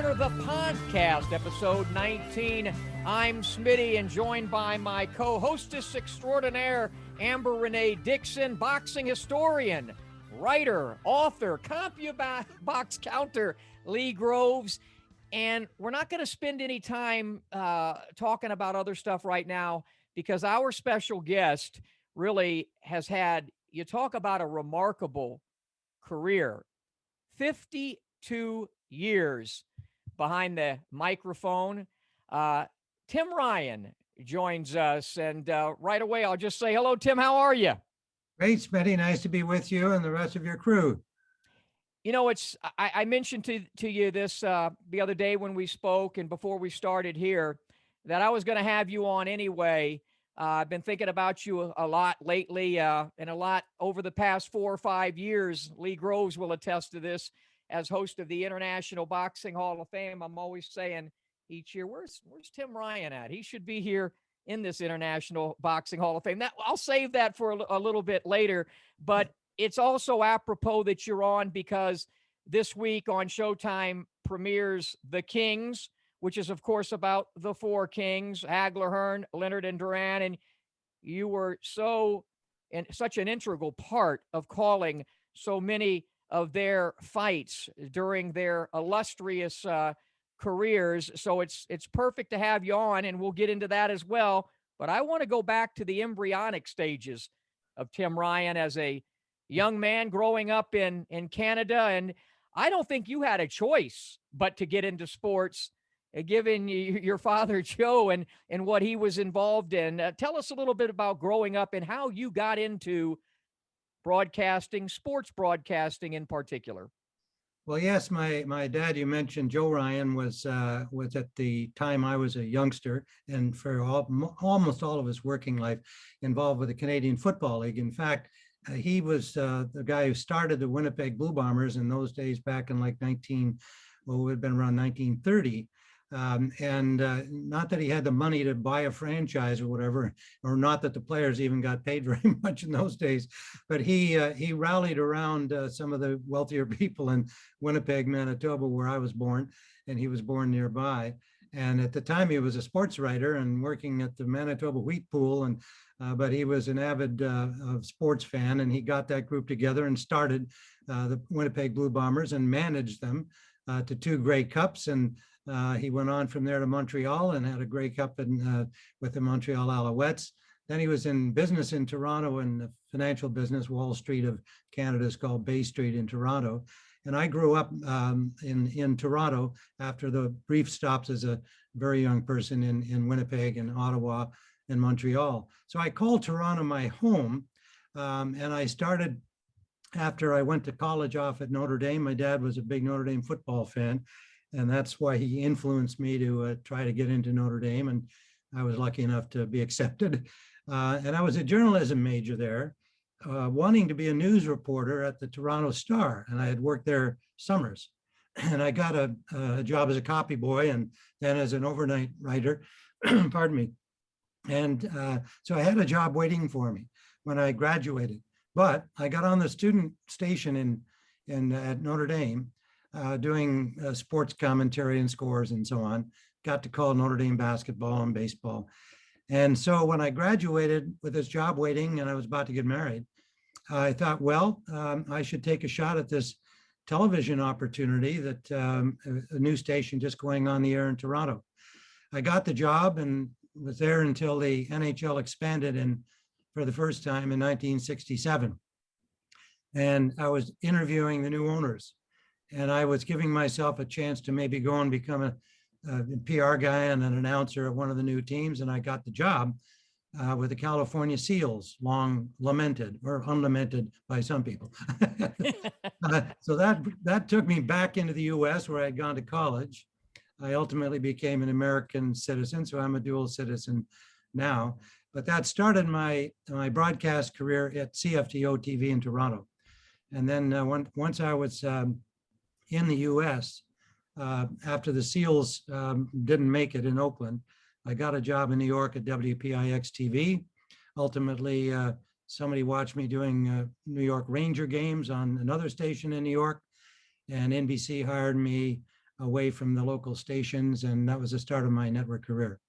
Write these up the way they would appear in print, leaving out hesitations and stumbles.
Corner, the podcast, episode 19. I'm Smitty and joined by my co-hostess extraordinaire, Amber Renee Dixon, boxing historian, writer, author, CompuBox counter, Lee Groves. And we're not going to spend any time talking about other stuff right now because our special guest really has had, you talk about a remarkable career, 52 years behind the microphone. Tim Ryan joins us, and right away I'll just say hello, Tim. How are you? Great, Smitty. Nice to be with you and the rest of your crew. You know, I mentioned to you this the other day when we spoke and before we started here that I was going to have you on anyway. I've been thinking about you a lot lately and a lot over the past 4 or 5 years. Lee Groves will attest to this. As host of the International Boxing Hall of Fame, I'm always saying each year, where's Tim Ryan at? He should be here in this International Boxing Hall of Fame. I'll save that for a little bit later, but it's also apropos that you're on because this week on Showtime premieres The Kings, which is, of course, about the four kings, Hagler, Hearn, Leonard, and Duran, and you were such an integral part of calling so many of their fights during their illustrious careers. So it's perfect to have you on, and we'll get into that as well. But I want to go back to the embryonic stages of Tim Ryan as a young man growing up in Canada. And I don't think you had a choice but to get into sports, given your father, Joe, and what he was involved in. Tell us a little bit about growing up and how you got into broadcasting, sports broadcasting in particular. Well, yes, my dad, you mentioned Joe Ryan, was at the time I was a youngster, and for almost all of his working life involved with the Canadian Football League. In fact, he was the guy who started the Winnipeg Blue Bombers in those days back in like it would have been around 1930. Not that he had the money to buy a franchise or whatever, or not that the players even got paid very much in those days, but he rallied around some of the wealthier people in Winnipeg, Manitoba, where I was born, and he was born nearby. And at the time, he was a sports writer and working at the Manitoba Wheat Pool, but he was an avid sports fan, and he got that group together and started the Winnipeg Blue Bombers and managed them to 2 Grey Cups. And he went on from there to Montreal and had a Grey Cup with the Montreal Alouettes. Then he was in business in Toronto, in the financial business. Wall Street of Canada is called Bay Street in Toronto. And I grew up in Toronto after the brief stops as a very young person in Winnipeg and Ottawa and Montreal. So I called Toronto my home, and I started after I went to college off at Notre Dame. My dad was a big Notre Dame football fan, and that's why he influenced me to try to get into Notre Dame. And I was lucky enough to be accepted. And I was a journalism major there, wanting to be a news reporter at the Toronto Star. And I had worked there summers. And I got a job as a copy boy and then as an overnight writer, pardon me. And so I had a job waiting for me when I graduated. But I got on the student station at Notre Dame, doing sports commentary and scores and so on. Got to call Notre Dame basketball and baseball. And so when I graduated with this job waiting and I was about to get married, I thought, well, I should take a shot at this television opportunity that a new station just going on the air in Toronto. I got the job and was there until the NHL expanded for the first time in 1967. And I was interviewing the new owners. And I was giving myself a chance to maybe go and become a PR guy and an announcer at one of the new teams. And I got the job with the California Seals, long lamented or unlamented by some people. So that took me back into the US where I had gone to college. I ultimately became an American citizen, so I'm a dual citizen now. But that started my broadcast career at CFTO TV in Toronto. And then once I was in the US, after the Seals didn't make it in Oakland, I got a job in New York at WPIX TV. Ultimately, somebody watched me doing New York Ranger games on another station in New York, and NBC hired me away from the local stations. And that was the start of my network career.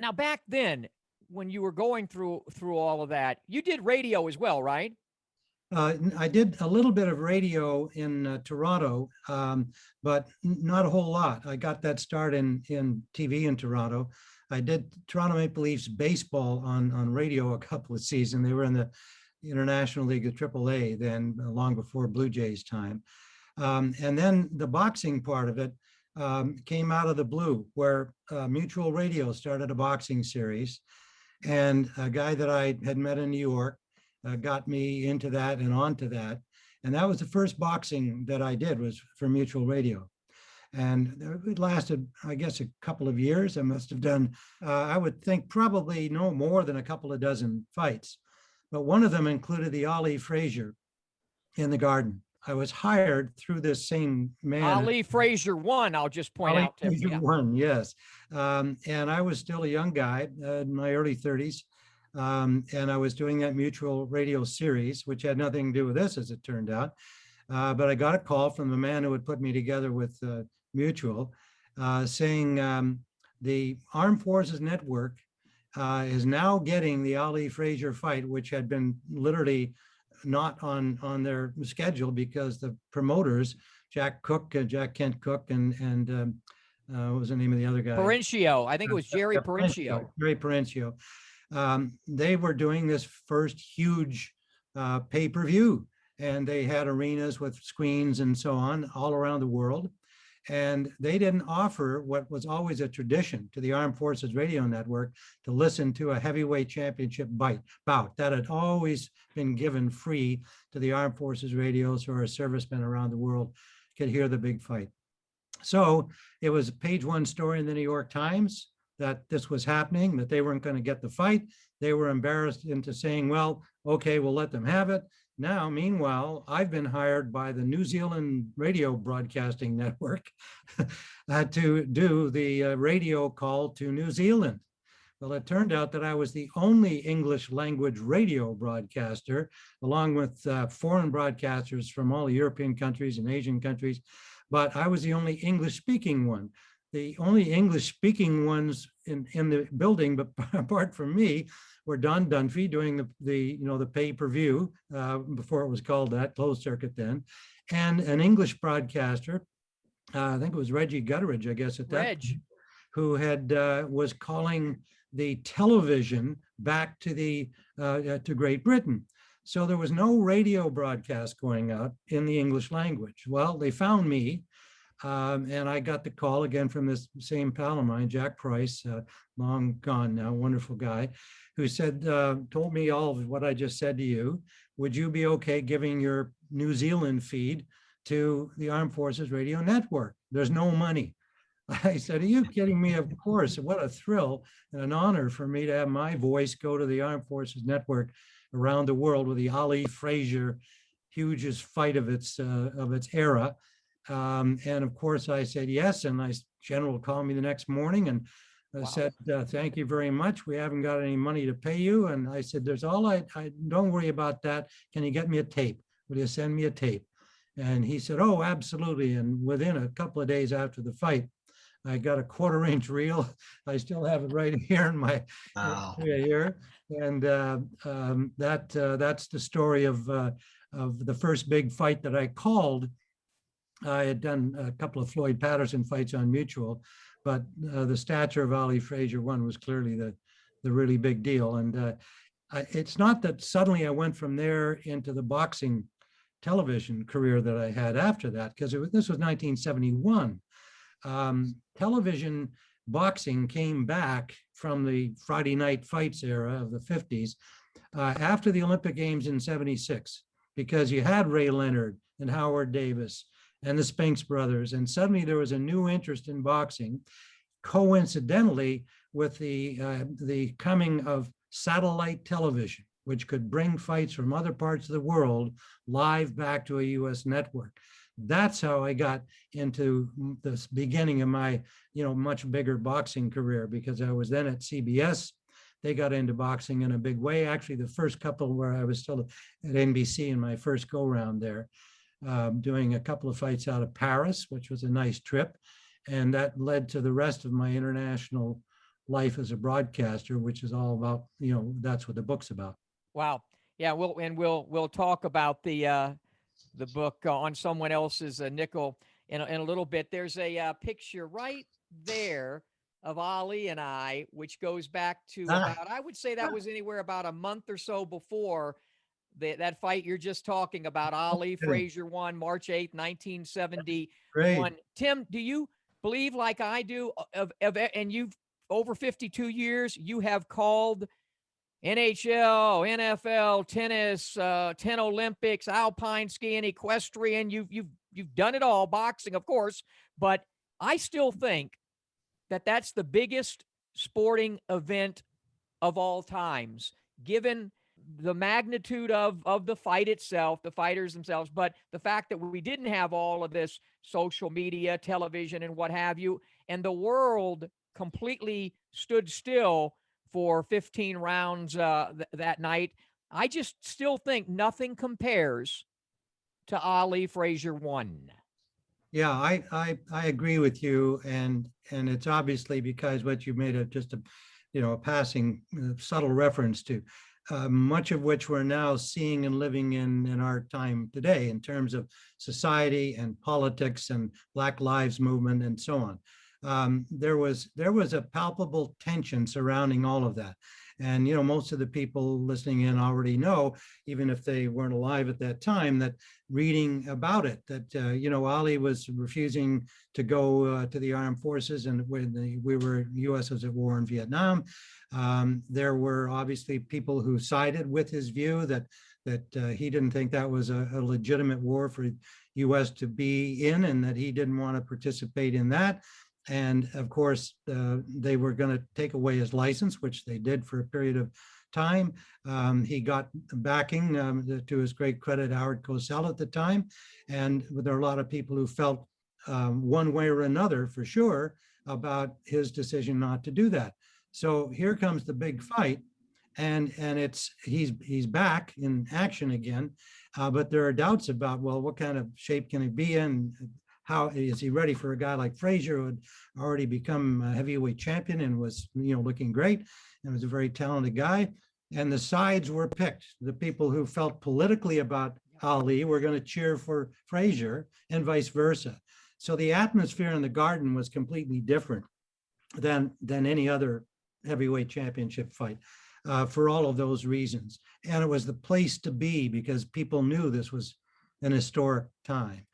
Now, back then, when you were going through all of that, you did radio as well, right? I did a little bit of radio in Toronto, but not a whole lot. I got that start in TV in Toronto. I did Toronto Maple Leafs baseball on radio a couple of seasons. They were in the International League of AAA then, long before Blue Jays time. And then the boxing part of it came out of the blue, where Mutual Radio started a boxing series. And a guy that I had met in New York got me into that and onto that. And that was the first boxing that I did, was for Mutual Radio. And it lasted, I guess, a couple of years. I must have done, I would think, probably no more than a couple of dozen fights. But one of them included the Ali Frazier in the Garden. I was hired through this same man. Ali Frazier won, I'll just point Ali out to you. Frazier won, yes. And I was still a young guy in my early 30s. And I was doing that Mutual Radio series, which had nothing to do with this, as it turned out. But I got a call from the man who had put me together with Mutual, saying the Armed Forces Network is now getting the Ali Frazier fight, which had been literally not on their schedule because the promoters, Jack Kent Cook, and what was the name of the other guy? Perencio. I think it was Jerry Perencio. Jerry Perencio. They were doing this first huge pay-per-view, and they had arenas with screens and so on all around the world. And they didn't offer what was always a tradition to the Armed Forces Radio Network, to listen to a heavyweight championship bout. That had always been given free to the Armed Forces radios, or a servicemen around the world could hear the big fight. So it was a page one story in the New York Times that this was happening, that they weren't going to get the fight. They were embarrassed into saying, well, okay, we'll let them have it. Now, meanwhile, I've been hired by the New Zealand Radio Broadcasting Network to do the radio call to New Zealand. Well, it turned out that I was the only English language radio broadcaster, along with foreign broadcasters from all the European countries and Asian countries, but I was the only English speaking one. The only English speaking ones in the building, but apart from me, were Don Dunphy doing the pay-per-view before it was called that, closed circuit then, and an English broadcaster, I think it was Reggie Gutteridge, I guess at that point, who had was calling the television back to to Great Britain. So there was no radio broadcast going out in the English language. Well, they found me. And I got the call again from this same pal of mine, Jack Price, long gone now, wonderful guy, who said, told me all of what I just said to you. Would you be okay giving your New Zealand feed to the Armed Forces Radio Network? There's no money. I said, are you kidding me? Of course. What a thrill and an honor for me to have my voice go to the Armed Forces Network around the world with the Ali Frazier hugest fight of its era. And of course, I said yes. And General called me the next morning and said, thank you very much. We haven't got any money to pay you. And I said, there's all I don't worry about that. Can you get me a tape? Will you send me a tape? And he said, oh, absolutely. And within a couple of days after the fight, I got a 1/4-inch reel. I still have it right here in my here. And that's the story of the first big fight that I called. I had done a couple of Floyd Patterson fights on Mutual, but the stature of Ali Frazier one was clearly the really big deal. And it's not that suddenly I went from there into the boxing television career that I had after that, because this was 1971. Television boxing came back from the Friday night fights era of the 50s after the Olympic Games in 76, because you had Ray Leonard and Howard Davis and the Spinks brothers, and suddenly there was a new interest in boxing, coincidentally with the coming of satellite television, which could bring fights from other parts of the world live back to a U.S. network. That's how I got into the beginning of my, much bigger boxing career, because I was then at CBS. They got into boxing in a big way. Actually, the first couple where I was still at NBC in my first go round there. doing a couple of fights out of Paris, which was a nice trip. And that led to the rest of my international life as a broadcaster, which is all about, that's what the book's about. Wow. Yeah, we'll talk about the book on someone else's nickel in a little bit. There's a picture right there of Ali and I, which goes back to about, I would say that was anywhere about a month or so before that fight you're just talking about. Ali Frazier won March 8th, 1971. Great. Tim, do you believe, like I do, and you've over 52 years, you have called NHL, NFL, tennis, 10 Olympics, alpine skiing, equestrian. You've done it all, boxing, of course, but I still think that that's the biggest sporting event of all times, given the magnitude of the fight itself, the fighters themselves, but the fact that we didn't have all of this social media, television, and what have you, and the world completely stood still for 15 rounds that night. I just still think nothing compares to Ali Frazier 1. Yeah, I agree with you, and it's obviously because what you made a passing subtle reference to, much of which we're now seeing and living in our time today in terms of society and politics and Black Lives Movement and so on. There was a palpable tension surrounding all of that. And, most of the people listening in already know, even if they weren't alive at that time, that reading about it, that, Ali was refusing to go to the armed forces. And when the U.S. was at war in Vietnam, there were obviously people who sided with his view that he didn't think that was a legitimate war for U.S. to be in, and that he didn't want to participate in that. And of course, they were going to take away his license, which they did for a period of time. He got backing, to his great credit, Howard Cosell at the time. And there are a lot of people who felt one way or another, for sure, about his decision not to do that. So here comes the big fight. And he's back in action again. But there are doubts about, well, what kind of shape can he be in? How is he ready for a guy like Frazier, who had already become a heavyweight champion and was, looking great and was a very talented guy? And the sides were picked. The people who felt politically about Ali were going to cheer for Frazier, and vice versa. So the atmosphere in the Garden was completely different than any other heavyweight championship fight, for all of those reasons. And it was the place to be because people knew this was an historic time.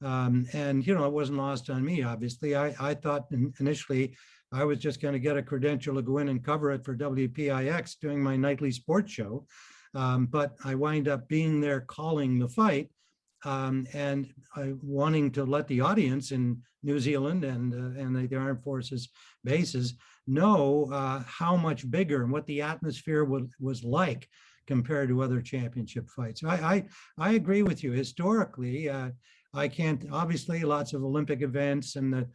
And, it wasn't lost on me, obviously. I thought initially I was just going to get a credential to go in and cover it for WPIX doing my nightly sports show. But I wind up being there calling the fight, and wanting to let the audience in New Zealand and the Armed Forces bases know how much bigger and what the atmosphere was like compared to other championship fights. I agree with you. Historically, I can't, obviously lots of Olympic events, and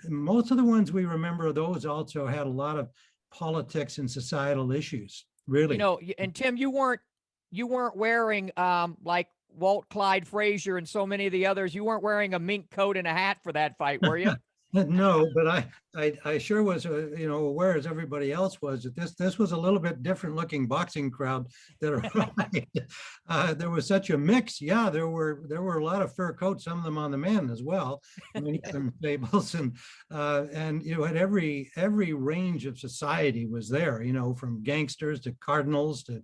most of the ones we remember, those also had a lot of politics and societal issues, really. And Tim, you weren't wearing like Walt Clyde Frazier and so many of the others. You weren't wearing a mink coat and a hat for that fight, were you? No, but I sure was, aware, as everybody else was, that this was a little bit different looking boxing crowd that arrived. There was such a mix. Yeah, there were a lot of fur coats, some of them on the men as well, some stables, and at every range of society was there. From gangsters to cardinals to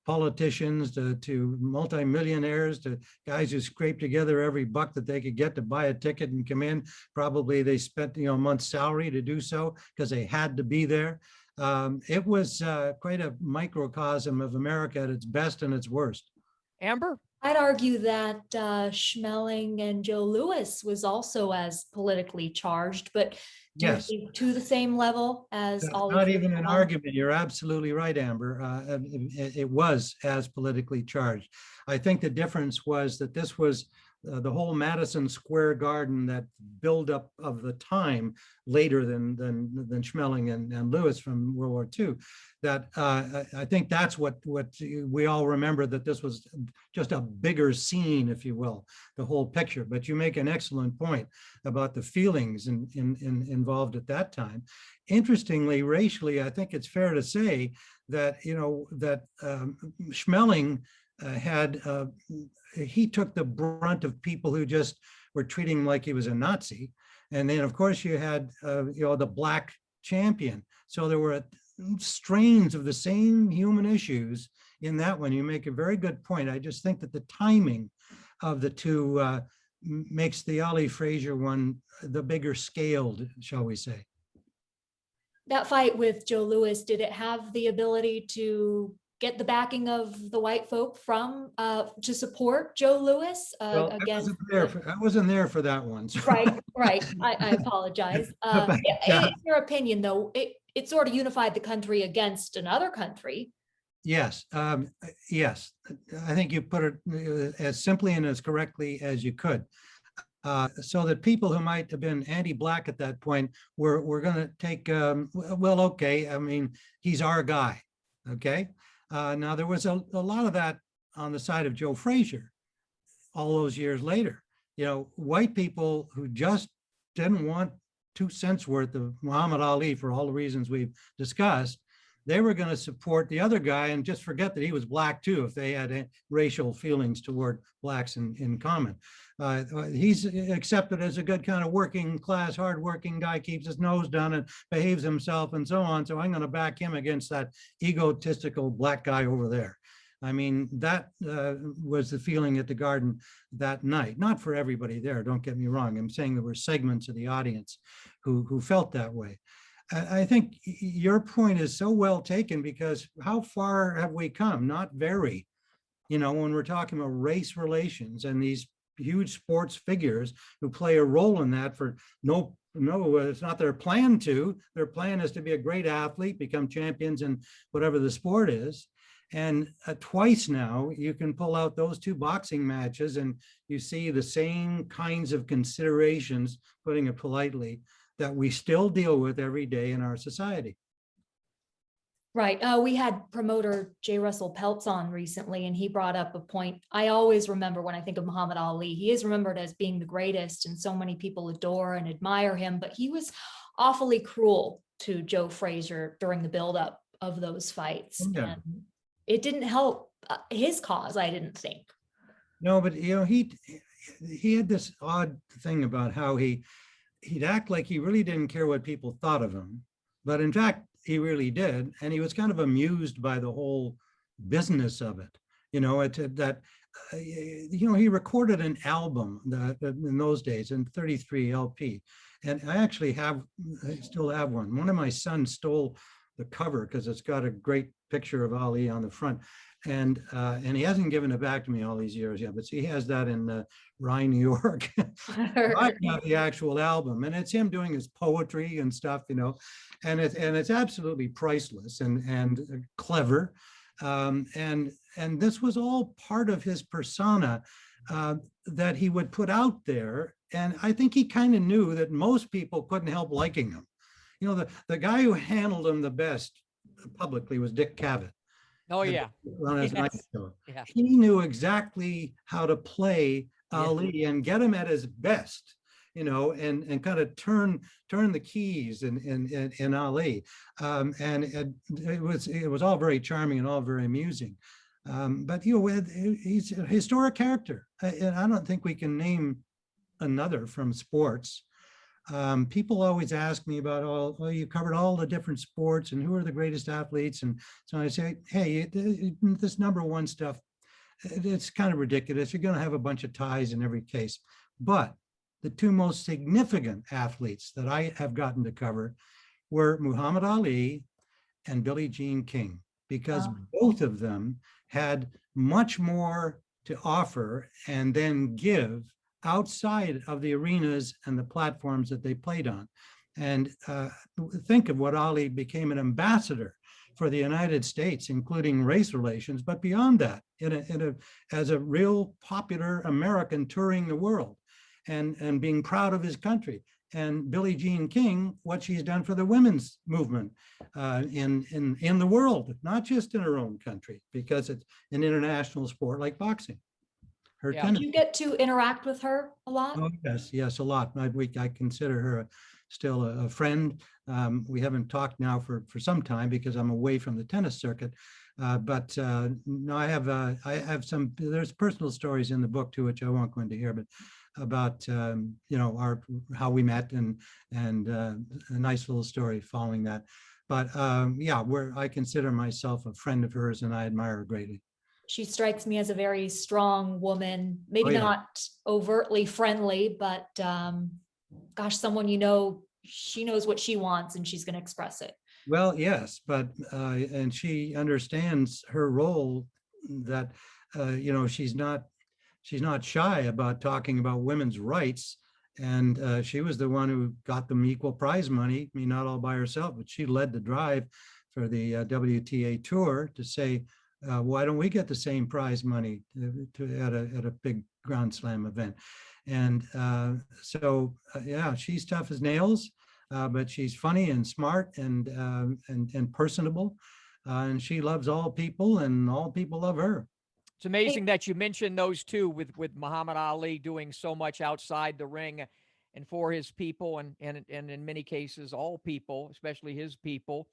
politicians to multimillionaires to guys who scraped together every buck that they could get to buy a ticket and come in. Probably they spent a month's salary to do so because they had to be there. It was quite a microcosm of America at its best and its worst. Amber? I'd argue that Schmeling and Joe Louis was also as politically charged, but yes, to the same level as all. Not even an argument. You're absolutely right, Amber. It was as politically charged. I think the difference was that this was the whole Madison Square Garden, that buildup of the time later than Schmeling and Lewis from World War II. That I think that's what we all remember, that this was just a bigger scene, if you will, the whole picture. But you make an excellent point about the feelings involved at that time. Interestingly, racially, I think it's fair to say that, you know, that Schmeling he took the brunt of people who just were treating him like he was a Nazi. And then, of course, you had, you know, the black champion. So there were strains of the same human issues in that one. You make a very good point. I just think that the timing of the two makes the Ali Frazier one the bigger scaled, shall we say. That fight with Joe Louis, did it have the ability to get the backing of the white folk from to support Joe Louis against? I wasn't there for that one. So. Right. I apologize. In your opinion, though, it sort of unified the country against another country. Yes, yes. I think you put it as simply and as correctly as you could. So that people who might have been anti-black at that point were going to take, well, okay, I mean, he's our guy, okay? Now, there was a lot of that on the side of Joe Frazier all those years later. You know, white people who just didn't want 2 cents worth of Muhammad Ali for all the reasons we've discussed, they were going to support the other guy and just forget that he was black too, if they had racial feelings toward blacks in common. He's accepted as a good kind of working class, hardworking guy, keeps his nose down and behaves himself and so on. So I'm going to back him against that egotistical black guy over there. I mean, that was the feeling at the Garden that night. Not for everybody there, don't get me wrong. I'm saying there were segments of the audience who felt that way. I think your point is so well taken, because how far have we come? Not very. You know, when we're talking about race relations and these huge sports figures who play a role in that for no, it's not their plan to. Their plan is to be a great athlete, become champions in whatever the sport is. And twice now, you can pull out those two boxing matches and you see the same kinds of considerations, putting it politely, that we still deal with every day in our society. Right. We had promoter J. Russell Peltz on recently, and he brought up a point I always remember when I think of Muhammad Ali. He is remembered as being the greatest, and so many people adore and admire him, but he was awfully cruel to Joe Frazier during the buildup of those fights. Yeah. And it didn't help his cause, I didn't think. No, but you know, he had this odd thing about how he'd act like he really didn't care what people thought of him, but in fact, he really did. And he was kind of amused by the whole business of it. You know, you know, he recorded an album that in those days in 33 LP. And I still have one. One of my sons stole the cover because it's got a great picture of Ali on the front. And he hasn't given it back to me all these years yet, but he has that in Rye, New York. I got the actual album, and it's him doing his poetry and stuff, you know, and it's absolutely priceless and clever, and this was all part of his persona that he would put out there, and I think he kind of knew that most people couldn't help liking him. You know, the guy who handled him the best publicly was Dick Cavett. Oh, yeah. Yeah. He knew exactly how to play Ali and get him at his best, you know, and kind of turn the keys in Ali. And it was all very charming and all very amusing. But, you know, he's a historic character. And I don't think we can name another from sports. People always ask me about, you covered all the different sports and who are the greatest athletes. And so I say, hey, this number one stuff, it's kind of ridiculous. You're going to have a bunch of ties in every case. But the two most significant athletes that I have gotten to cover were Muhammad Ali and Billie Jean King, because both of them had much more to offer and then give outside of the arenas and the platforms that they played on. And think of what Ali became, an ambassador for the United States, including race relations, but beyond that, as a real popular American touring the world and being proud of his country. And Billie Jean King, what she's done for the women's movement in the world, not just in her own country, because it's an international sport like boxing. Her Yeah. tennis. Do you get to interact with her a lot? Oh, yes, a lot. I consider her still a friend. We haven't talked now for some time because I'm away from the tennis circuit. But no, I have some. There's personal stories in the book too, which I won't go into here, but about how we met and a nice little story following that. But yeah, I consider myself a friend of hers, and I admire her greatly. She strikes me as a very strong woman, maybe yeah. not overtly friendly, but gosh, someone, she knows what she wants and she's going to express it. Well, yes, but and she understands her role, that she's not shy about talking about women's rights. And she was the one who got them equal prize money. I mean, not all by herself, but she led the drive for the WTA tour to say, why don't we get the same prize money at a big Grand Slam event? And yeah, she's tough as nails, but she's funny and smart and personable, and she loves all people, and all people love her. It's amazing that you mentioned those two, with Muhammad Ali doing so much outside the ring and for his people, and in many cases all people, especially his people.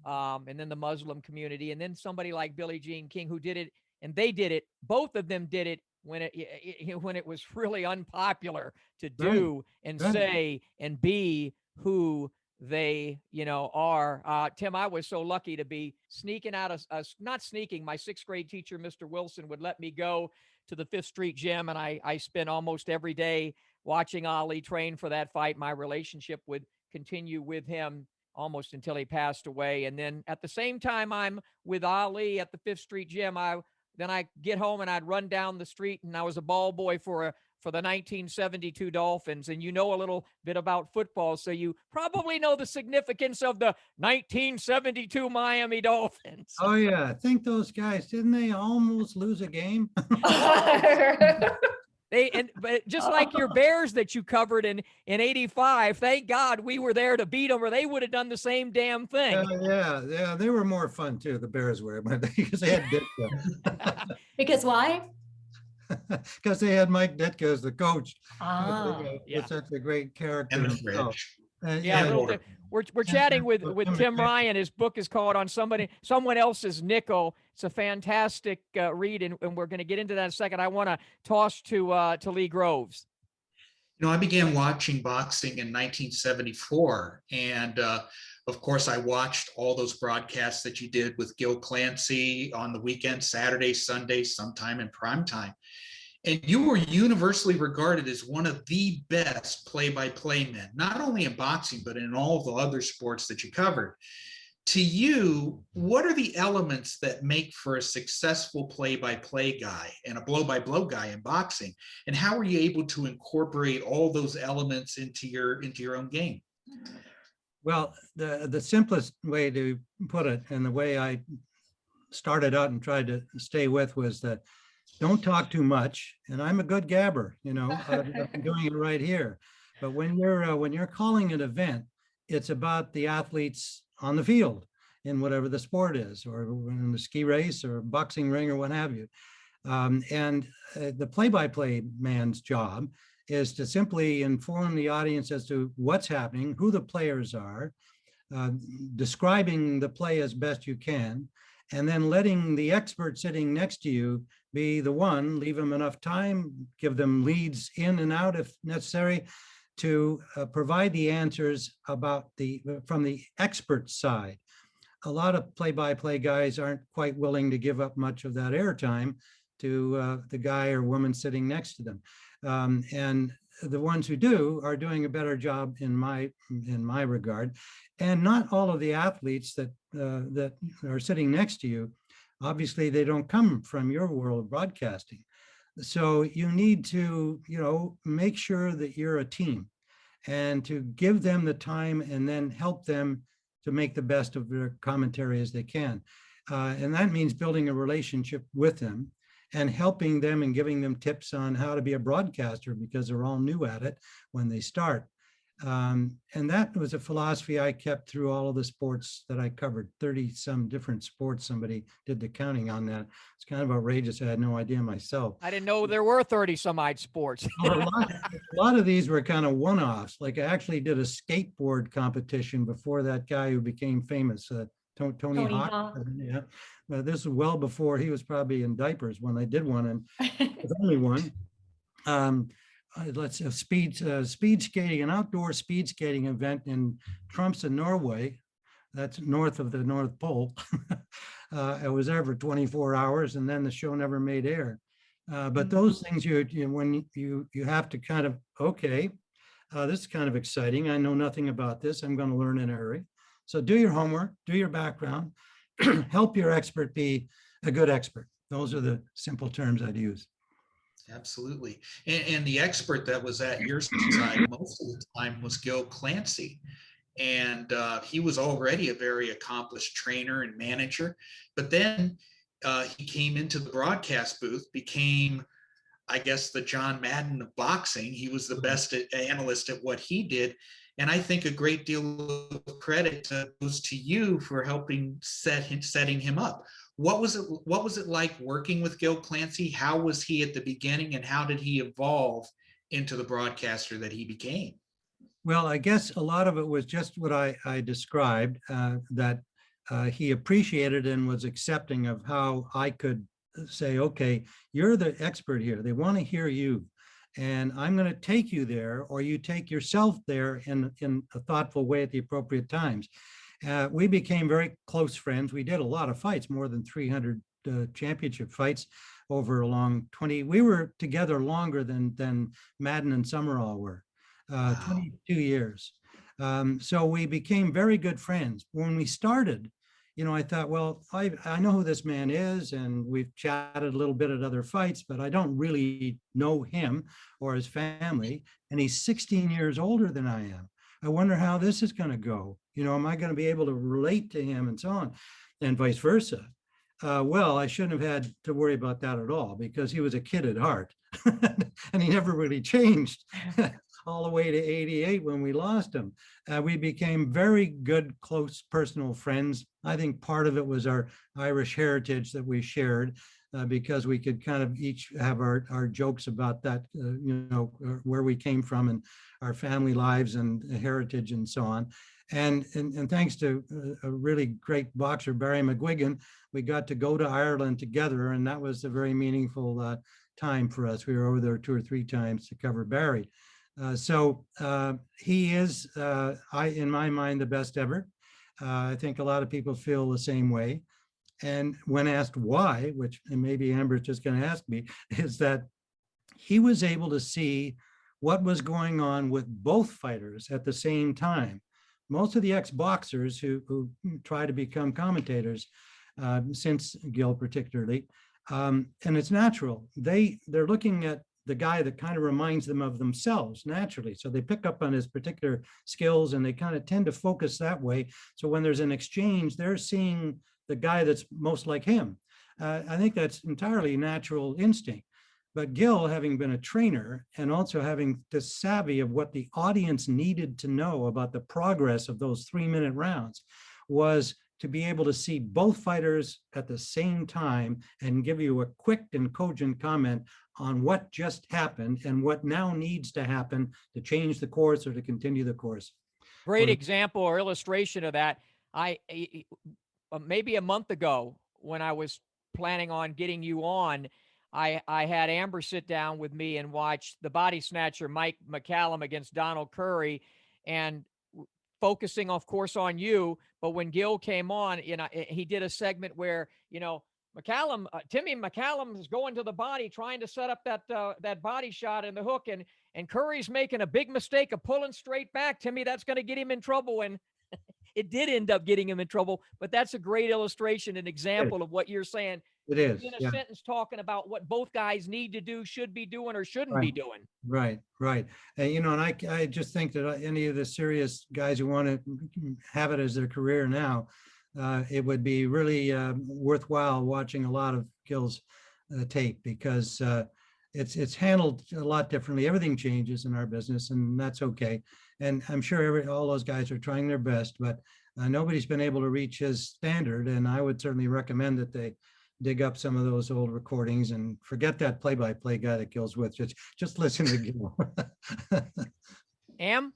And then the Muslim community, and then somebody like Billie Jean King, who did it, and they did it. Both of them did it when it was really unpopular to do and say and be who they are. Tim, I was so lucky to be sneaking out of not sneaking. My sixth grade teacher, Mr. Wilson, would let me go to the Fifth Street Gym, and I spent almost every day watching Ali train for that fight. My relationship would continue with him almost until he passed away. And then at the same time I'm with Ali at the Fifth Street Gym, then I get home and I'd run down the street, and I was a ball boy for the 1972 Dolphins. And a little bit about football, so you probably know the significance of the 1972 Miami Dolphins. Oh yeah, I think those guys, didn't they almost lose a game? But just like your Bears that you covered in '85, thank God we were there to beat them, or they would have done the same damn thing. Yeah, they were more fun too. The Bears were, because they had Ditka. Because why? Because they had Mike Ditka as the coach. Yeah. Such a great character. And the fridge. We're chatting with Tim Ryan. His book is called On Someone Else's Nickel. It's a fantastic read, and we're going to get into that in a second. I want to toss to Lee Groves. I began watching boxing in 1974, and of course, I watched all those broadcasts that you did with Gil Clancy on the weekend, Saturday, Sunday, sometime in prime time. And you were universally regarded as one of the best play-by-play men, not only in boxing, but in all the other sports that you covered. To you, what are the elements that make for a successful play-by-play guy and a blow-by-blow guy in boxing? And how are you able to incorporate all those elements into your own game? Well, the simplest way to put it, and the way I started out and tried to stay with, was that don't talk too much. And I'm a good gabber, I'm doing it right here. But when you're calling an event, it's about the athletes on the field in whatever the sport is, or in the ski race or boxing ring or what have you. And the play-by-play man's job is to simply inform the audience as to what's happening, who the players are, describing the play as best you can, and then letting the expert sitting next to you be the one, leave them enough time, give them leads in and out if necessary, to provide the answers from the expert side. A lot of play-by-play guys aren't quite willing to give up much of that airtime to the guy or woman sitting next to them. And the ones who do are doing a better job in my regard. And not all of the athletes that are sitting next to you, obviously they don't come from your world of broadcasting. So you need to, make sure that you're a team, and to give them the time and then help them to make the best of their commentary as they can. And that means building a relationship with them and helping them and giving them tips on how to be a broadcaster, because they're all new at it when they start. And that was a philosophy I kept through all of the sports that I covered, 30 some different sports. Somebody did the counting on that. It's kind of outrageous. I had no idea myself. I didn't know there were 30 some odd sports. A lot of these were kind of one-offs. Like, I actually did a skateboard competition before that guy who became famous, Tony Hawk. Hawk. Yeah, this is well before he was probably in diapers when I did one, and it was only one. Let's speed skating, an outdoor speed skating event in Tromsø, Norway. That's north of the North Pole. I was there for 24 hours, and then the show never made air. But those things when you have to kind of, okay, this is kind of exciting. I know nothing about this. I'm going to learn in a hurry. So do your homework, do your background, help your expert be a good expert. Those are the simple terms I'd use. Absolutely. And the expert that was at your side most of the time was Gil Clancy. And he was already a very accomplished trainer and manager. But then he came into the broadcast booth, became, I guess, the John Madden of boxing. He was the best analyst at what he did. And I think a great deal of credit goes to you for helping setting him up. What was it like working with Gil Clancy? How was he at the beginning, and how did he evolve into the broadcaster that he became? Well, I guess a lot of it was just what I described, that he appreciated and was accepting of how I could say, okay, you're the expert here. They want to hear you. And I'm going to take you there, or you take yourself there in a thoughtful way at the appropriate times. We became very close friends. We did a lot of fights, more than 300 championship fights over a long 20. We were together longer than Madden and Summerall were, 22 years. So we became very good friends. When we started, I thought, well, I know who this man is, and we've chatted a little bit at other fights, but I don't really know him or his family. And he's 16 years older than I am. I wonder how this is going to go. Am I going to be able to relate to him, and so on, and vice versa? Well, I shouldn't have had to worry about that at all, because he was a kid at heart and he never really changed all the way to 88 when we lost him. We became very good, close personal friends. I think part of it was our Irish heritage that we shared, because we could kind of each have our jokes about that, where we came from and our family lives and heritage and so on. And thanks to a really great boxer, Barry McGuigan, we got to go to Ireland together, and that was a very meaningful time for us. We were over there 2 or 3 times to cover Barry. So he is, in my mind, the best ever. I think a lot of people feel the same way. And when asked why, which maybe Amber's just going to ask me, is that he was able to see what was going on with both fighters at the same time. Most of the ex-boxers who try to become commentators, since Gil particularly, and it's natural, they're looking at the guy that kind of reminds them of themselves naturally. So they pick up on his particular skills, and they kind of tend to focus that way. So when there's an exchange, they're seeing the guy that's most like him. I think that's entirely natural instinct. But Gil, having been a trainer and also having the savvy of what the audience needed to know about the progress of those 3-minute rounds, was to be able to see both fighters at the same time and give you a quick and cogent comment on what just happened and what now needs to happen to change the course or to continue the course. Great example or illustration of that. Maybe a month ago, when I was planning on getting you on, I had Amber sit down with me and watch the body snatcher Mike McCallum against Donald Curry, and focusing, of course, on you. But when Gil came on, he did a segment where, McCallum, Timmy McCallum is going to the body, trying to set up that body shot and the hook, and Curry's making a big mistake of pulling straight back. Timmy, that's going to get him in trouble. And it did end up getting him in trouble. But that's a great illustration and example of what you're saying. It is. In a Yeah. sentence talking about what both guys need to do, should be doing, or shouldn't be Right. doing. Right, right. And, you know, and I just think that any of the serious guys who want to have it as their career now, it would be really worthwhile watching a lot of Gil's tape, because it's handled a lot differently. Everything changes in our business, and that's okay. And I'm sure all those guys are trying their best, but nobody's been able to reach his standard. And I would certainly recommend that they dig up some of those old recordings and forget that play-by-play guy that Gil's with. Just listen to Gil. Am?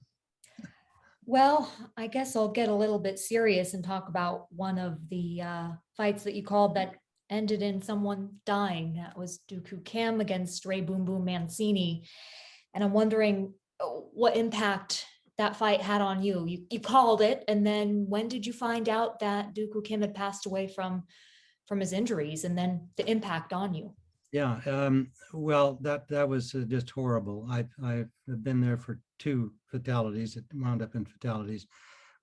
Well, I guess I'll get a little bit serious and talk about one of the fights that you called that ended in someone dying. That was Duk Koo Kim against Ray Boom Boom Mancini. And I'm wondering what impact that fight had on you. You called it, and then when did you find out that Duk Koo Kim had passed away from his injuries, and then the impact on you? Yeah, well, that was just horrible. I've been there for 2 fatalities. It wound up in fatalities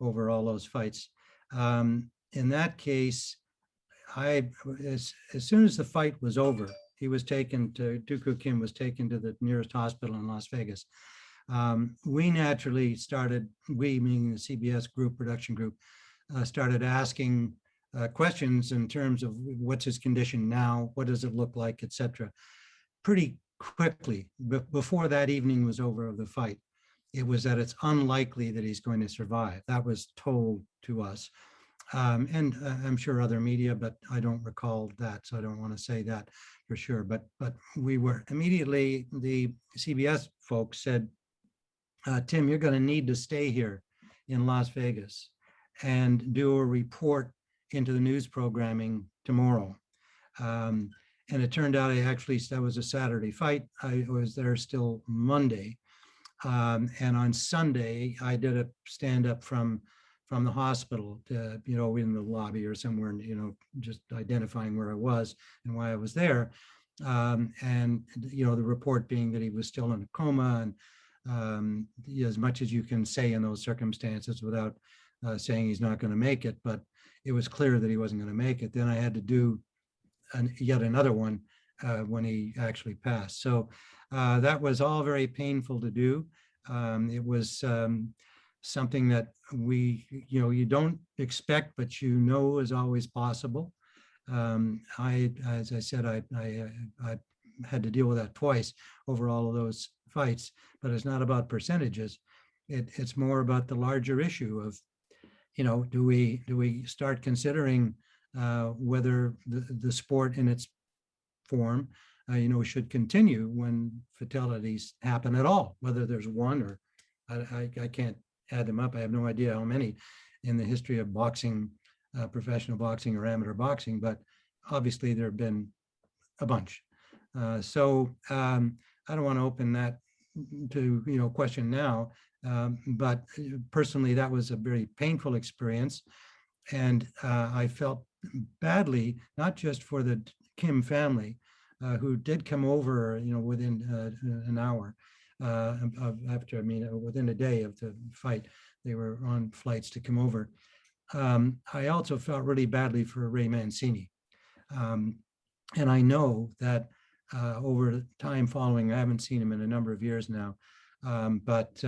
over all those fights. In that case, as soon as the fight was over, Duk Koo Kim was taken to the nearest hospital in Las Vegas. We naturally started, we meaning the CBS group, production group, started asking questions in terms of what's his condition now, what does it look like, etc. Pretty quickly, before that evening was over of the fight, it was that it's unlikely that he's going to survive. That was told to us. And I'm sure other media, but I don't recall that, so I don't want to say that for sure. But we were immediately, the CBS folks said, Tim, you're going to need to stay here in Las Vegas and do a report into the news programming tomorrow. And it turned out that was a Saturday fight. I was there still Monday. And on Sunday, I did a stand-up from the hospital, to, in the lobby or somewhere, just identifying where I was and why I was there. And, the report being that he was still in a coma, and as much as you can say in those circumstances without saying he's not going to make it, but it was clear that he wasn't going to make it. Then I had to do yet another one when he actually passed. So that was all very painful to do. It was something that you don't expect, but is always possible. As I said, I had to deal with that twice over all of those fights, but it's not about percentages. It's more about the larger issue of, do we start considering whether the sport in its form, should continue when fatalities happen at all, whether there's one or I can't add them up. I have no idea how many in the history of boxing, professional boxing or amateur boxing, but obviously there have been a bunch. So I don't want to open that to question now, but personally that was a very painful experience, and I felt badly, not just for the Kim family, who did come over, within an hour within a day of the fight, they were on flights to come over. I also felt really badly for Ray Mancini. And I know that over time following, I haven't seen him in a number of years now, but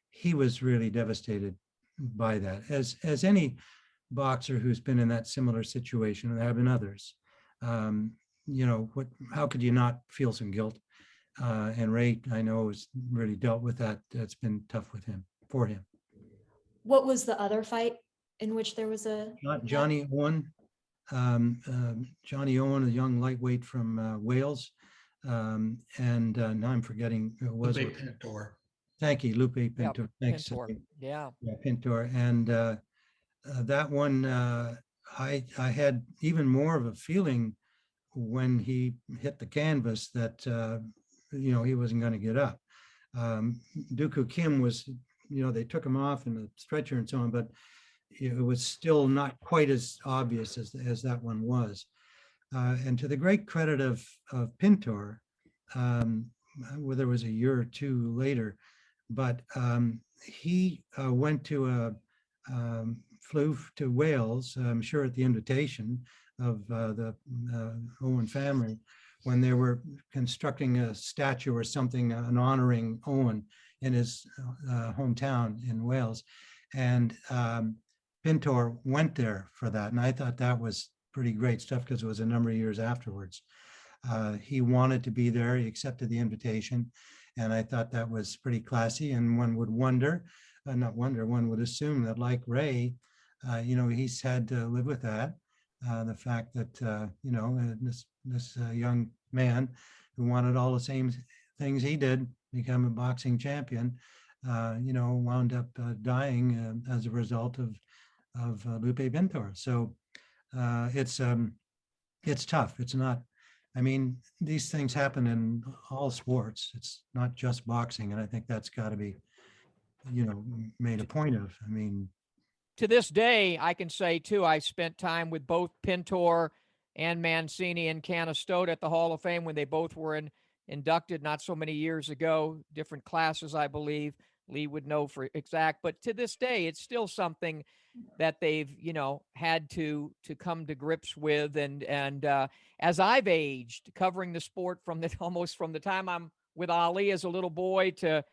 he was really devastated by that, as any boxer who's been in that similar situation, and there have been others. How could you not feel some guilt? And Ray, I know, has really dealt with that. That's been tough for him. What was the other fight in which there was a Johnny Owen? Johnny Owen, a young lightweight from Wales, and now I'm forgetting who it was. Lupe Pintor. Thank you, Lupe Pintor. Yep, Thanks. Pintor. Yeah, Pintor, and that one I had even more of a feeling when he hit the canvas that he wasn't going to get up. Duk Koo Kim was, they took him off in the stretcher and so on, but it was still not quite as obvious as that one was. And to the great credit of Pintor, whether it was a year or two later, but he went to a flew to Wales, I'm sure at the invitation of the Owen family, when they were constructing a statue or something, an honoring Owen in his hometown in Wales. And Pintor went there for that. And I thought that was pretty great stuff because it was a number of years afterwards. He wanted to be there. He accepted the invitation. And I thought that was pretty classy. And one would wonder, one would assume that like Ray, he's had to live with that. The fact that, this young man who wanted all the same things he did, become a boxing champion, wound up dying as a result of Lupe Pintor. So it's tough. It's not, these things happen in all sports. It's not just boxing. And I think that's got to be, made a point of. To this day, I can say too, I spent time with both Pintor and Mancini and Canastota at the Hall of Fame when they both were inducted not so many years ago, different classes, I believe. Lee would know for exact, but to this day, it's still something that they've, had to come to grips with. And as I've aged, covering the sport almost from the time I'm with Ali as a little boy to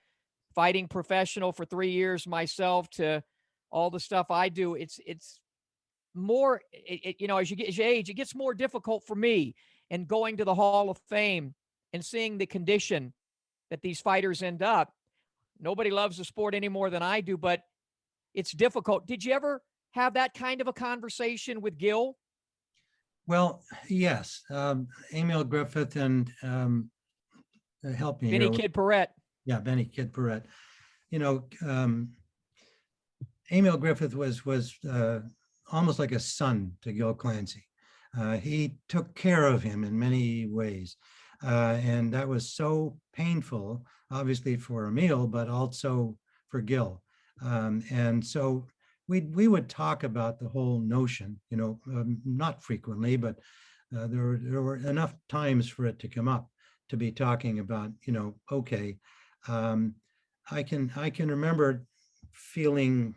fighting professional for 3 years myself to all the stuff I do, it's more, as you age, it gets more difficult for me. And going to the Hall of Fame and seeing the condition that these fighters end up, nobody loves the sport any more than I do, but it's difficult. Did you ever have that kind of a conversation with Gil? Well, yes. Emil Griffith and help me Benny here. Kid Paret. Yeah, Benny Kid Paret. Emil Griffith was almost like a son to Gil Clancy. He took care of him in many ways. And that was so painful, obviously for Emil, but also for Gil. And so we would talk about the whole notion, not frequently, but there were enough times for it to come up to be talking about, okay. I can remember feeling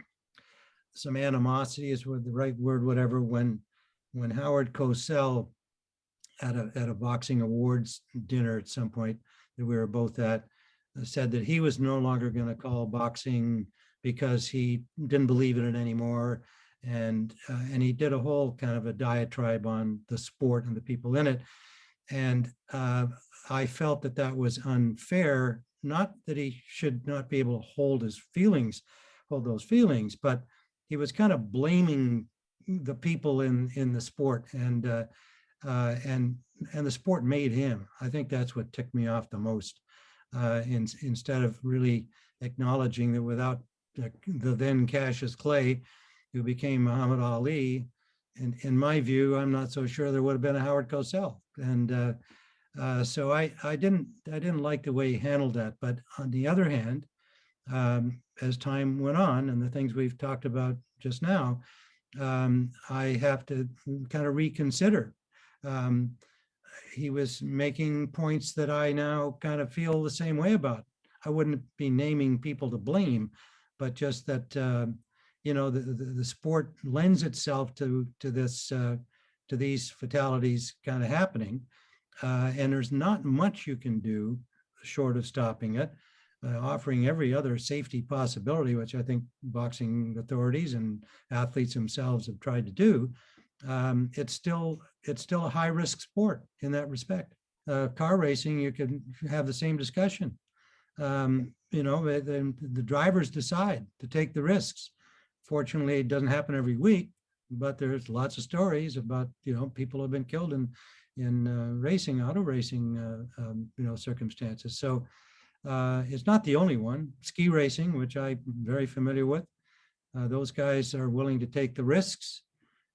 some animosity is the right word, whatever, when Howard Cosell at a boxing awards dinner at some point that we were both at, said that he was no longer going to call boxing because he didn't believe in it anymore. And he did a whole kind of a diatribe on the sport and the people in it. And I felt that was unfair, not that he should not be able to hold those feelings, but he was kind of blaming the people in the sport, and the sport made him. I think that's what ticked me off the most. Instead of really acknowledging that without the then Cassius Clay, who became Muhammad Ali, and in my view, I'm not so sure there would have been a Howard Cosell. And so I didn't like the way he handled that. But on the other hand, as time went on and the things we've talked about just now, I have to kind of reconsider. He was making points that I now kind of feel the same way about. I wouldn't be naming people to blame, but just that the sport lends itself to these fatalities kind of happening, and there's not much you can do short of stopping it, offering every other safety possibility, which I think boxing authorities and athletes themselves have tried to do. It's still a high risk sport in that respect. Car racing, you can have the same discussion. The drivers decide to take the risks. Fortunately, it doesn't happen every week, but there's lots of stories about people have been killed in auto racing circumstances. So it's not the only one. Ski racing, which I'm very familiar with, those guys are willing to take the risks,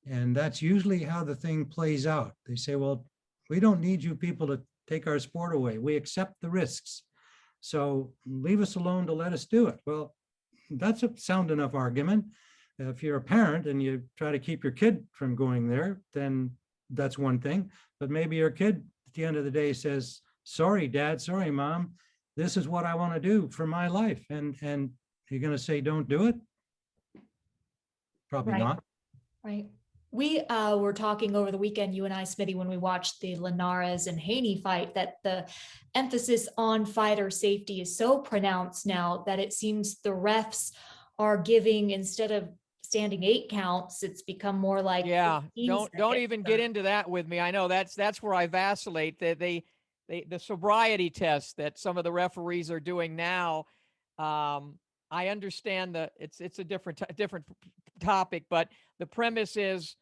and that's usually how the thing plays out. They say, well, we don't need you people to take our sport away. We accept the risks. So leave us alone to let us do it. Well, that's a sound enough argument. If you're a parent and you try to keep your kid from going there, then that's one thing. But maybe your kid at the end of the day says, sorry, Dad, sorry, Mom, this is what I want to do for my life. And you're going to say, don't do it? Probably Right. not. Right. We were talking over the weekend, you and I, Smitty, when we watched the Linares and Haney fight, that the emphasis on fighter safety is so pronounced now that it seems the refs are giving, instead of standing 8 counts, it's become more like Yeah, 15 don't seconds. even get into that with me. I know that's where I vacillate. That the sobriety test that some of the referees are doing now. I understand that it's a different topic, but the premise is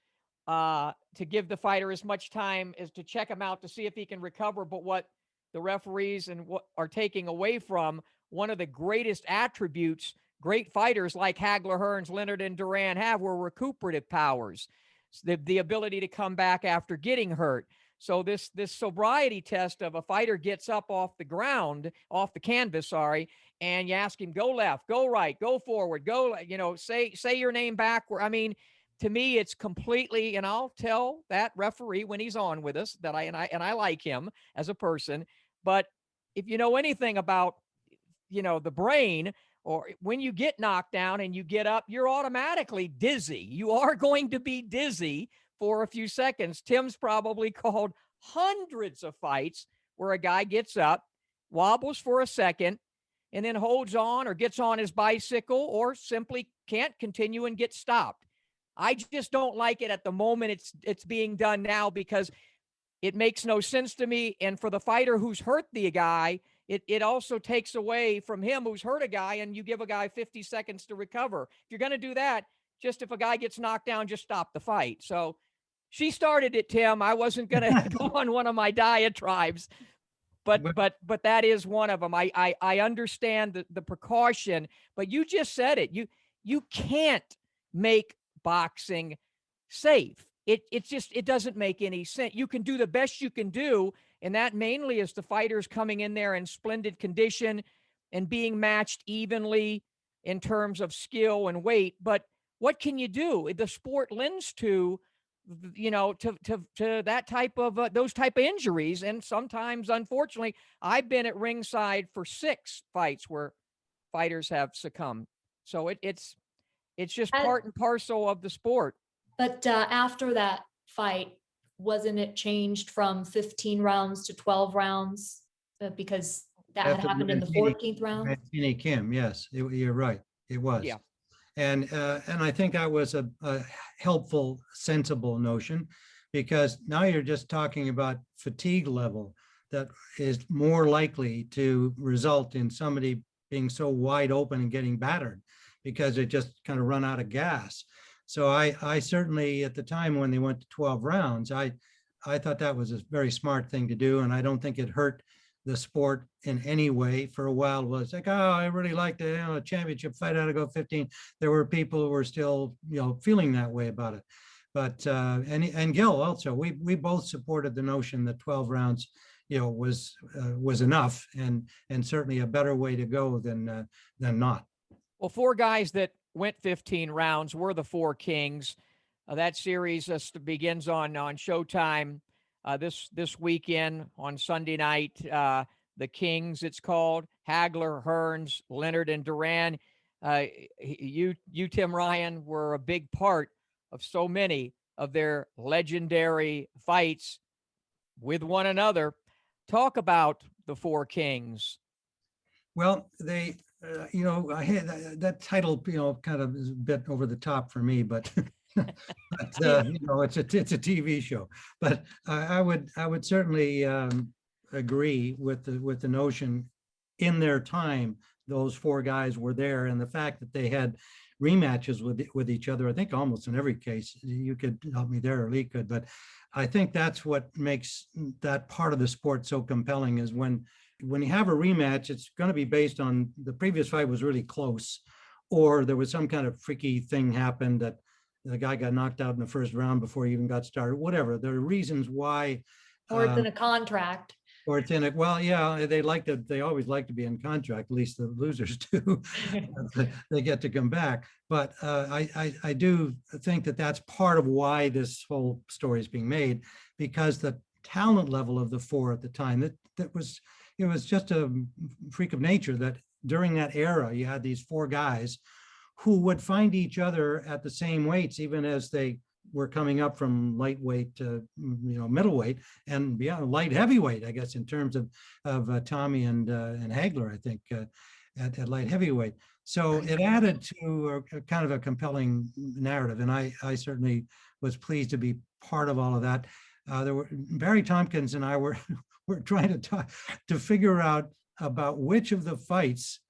to give the fighter as much time as to check him out to see if he can recover. But what the referees and what are taking away from one of the greatest attributes great fighters like Hagler, Hearns, Leonard, and Duran have were recuperative powers, the ability to come back after getting hurt. So this sobriety test of a fighter gets up off the ground, off the canvas, sorry, and you ask him, go left, go right, go forward, go, say your name backward. I mean, to me, it's completely, and I'll tell that referee when he's on with us that I like him as a person. But if you know anything about, the brain, or when you get knocked down and you get up, you're automatically dizzy. You are going to be dizzy for a few seconds. Tim's probably called hundreds of fights where a guy gets up, wobbles for a second, and then holds on or gets on his bicycle or simply can't continue and gets stopped. I just don't like it at the moment it's being done now, because it makes no sense to me. And for the fighter who's hurt the guy, it also takes away from him who's hurt a guy, and you give a guy 50 seconds to recover. If you're going to do that, just if a guy gets knocked down, just stop the fight. So she started it, Tim. I wasn't going to go on one of my diatribes, but that is one of them. I understand the precaution, but you just said it. You can't make boxing safe. It doesn't make any sense. You can do the best you can do, and that mainly is the fighters coming in there in splendid condition and being matched evenly in terms of skill and weight. But what can you do? The sport lends to, to that type of those type of injuries, and sometimes, unfortunately, I've been at ringside for 6 fights where fighters have succumbed. So it's just part and parcel of the sport. But after that fight, wasn't it changed from 15 rounds to 12 rounds? Because that had happened in the 14th round? Mancini Kim, yes, you're right. It was. Yeah. And I think that was a helpful, sensible notion, because now you're just talking about fatigue level that is more likely to result in somebody being so wide open and getting battered because they just kind of run out of gas. So I certainly, at the time when they went to 12 rounds, I thought that was a very smart thing to do. And I don't think it hurt the sport in any way. For a while, it was like, oh, I really like the championship fight, I had to go 15. There were people who were still, feeling that way about it. But and Gil also, we both supported the notion that 12 rounds, was enough, and certainly a better way to go than not. Well, 4 guys that went 15 rounds were the 4 Kings. That series begins on Showtime this weekend on Sunday night. The Kings, it's called. Hagler, Hearns, Leonard, and Duran. You, Tim Ryan, were a big part of so many of their legendary fights with one another. Talk about the 4 Kings. Well, they, I had that title, kind of is a bit over the top for me, but, it's a TV show. But I would certainly agree with the notion. In their time, those 4 guys were there, and the fact that they had rematches with each other, I think almost in every case. You could help me there, or Lee could, but I think that's what makes that part of the sport so compelling, is when you have a rematch, it's going to be based on the previous fight was really close, or there was some kind of freaky thing happened that the guy got knocked out in the first round before he even got started, whatever. There are reasons why. Or it's in a contract. Or it's in it. Well, yeah, they always like to be in contract, at least the losers do. They get to come back. But I do think that that's part of why this whole story is being made, because the talent level of the 4 at the time, it was just a freak of nature that during that era, you had these 4 guys who would find each other at the same weights, even as they were coming up from lightweight to middleweight and beyond light heavyweight, I guess, in terms of Tommy and Hagler, I think, at light heavyweight. So it added to a kind of a compelling narrative, and I certainly was pleased to be part of all of that. There were Barry Tompkins and I were trying to figure out about which of the fights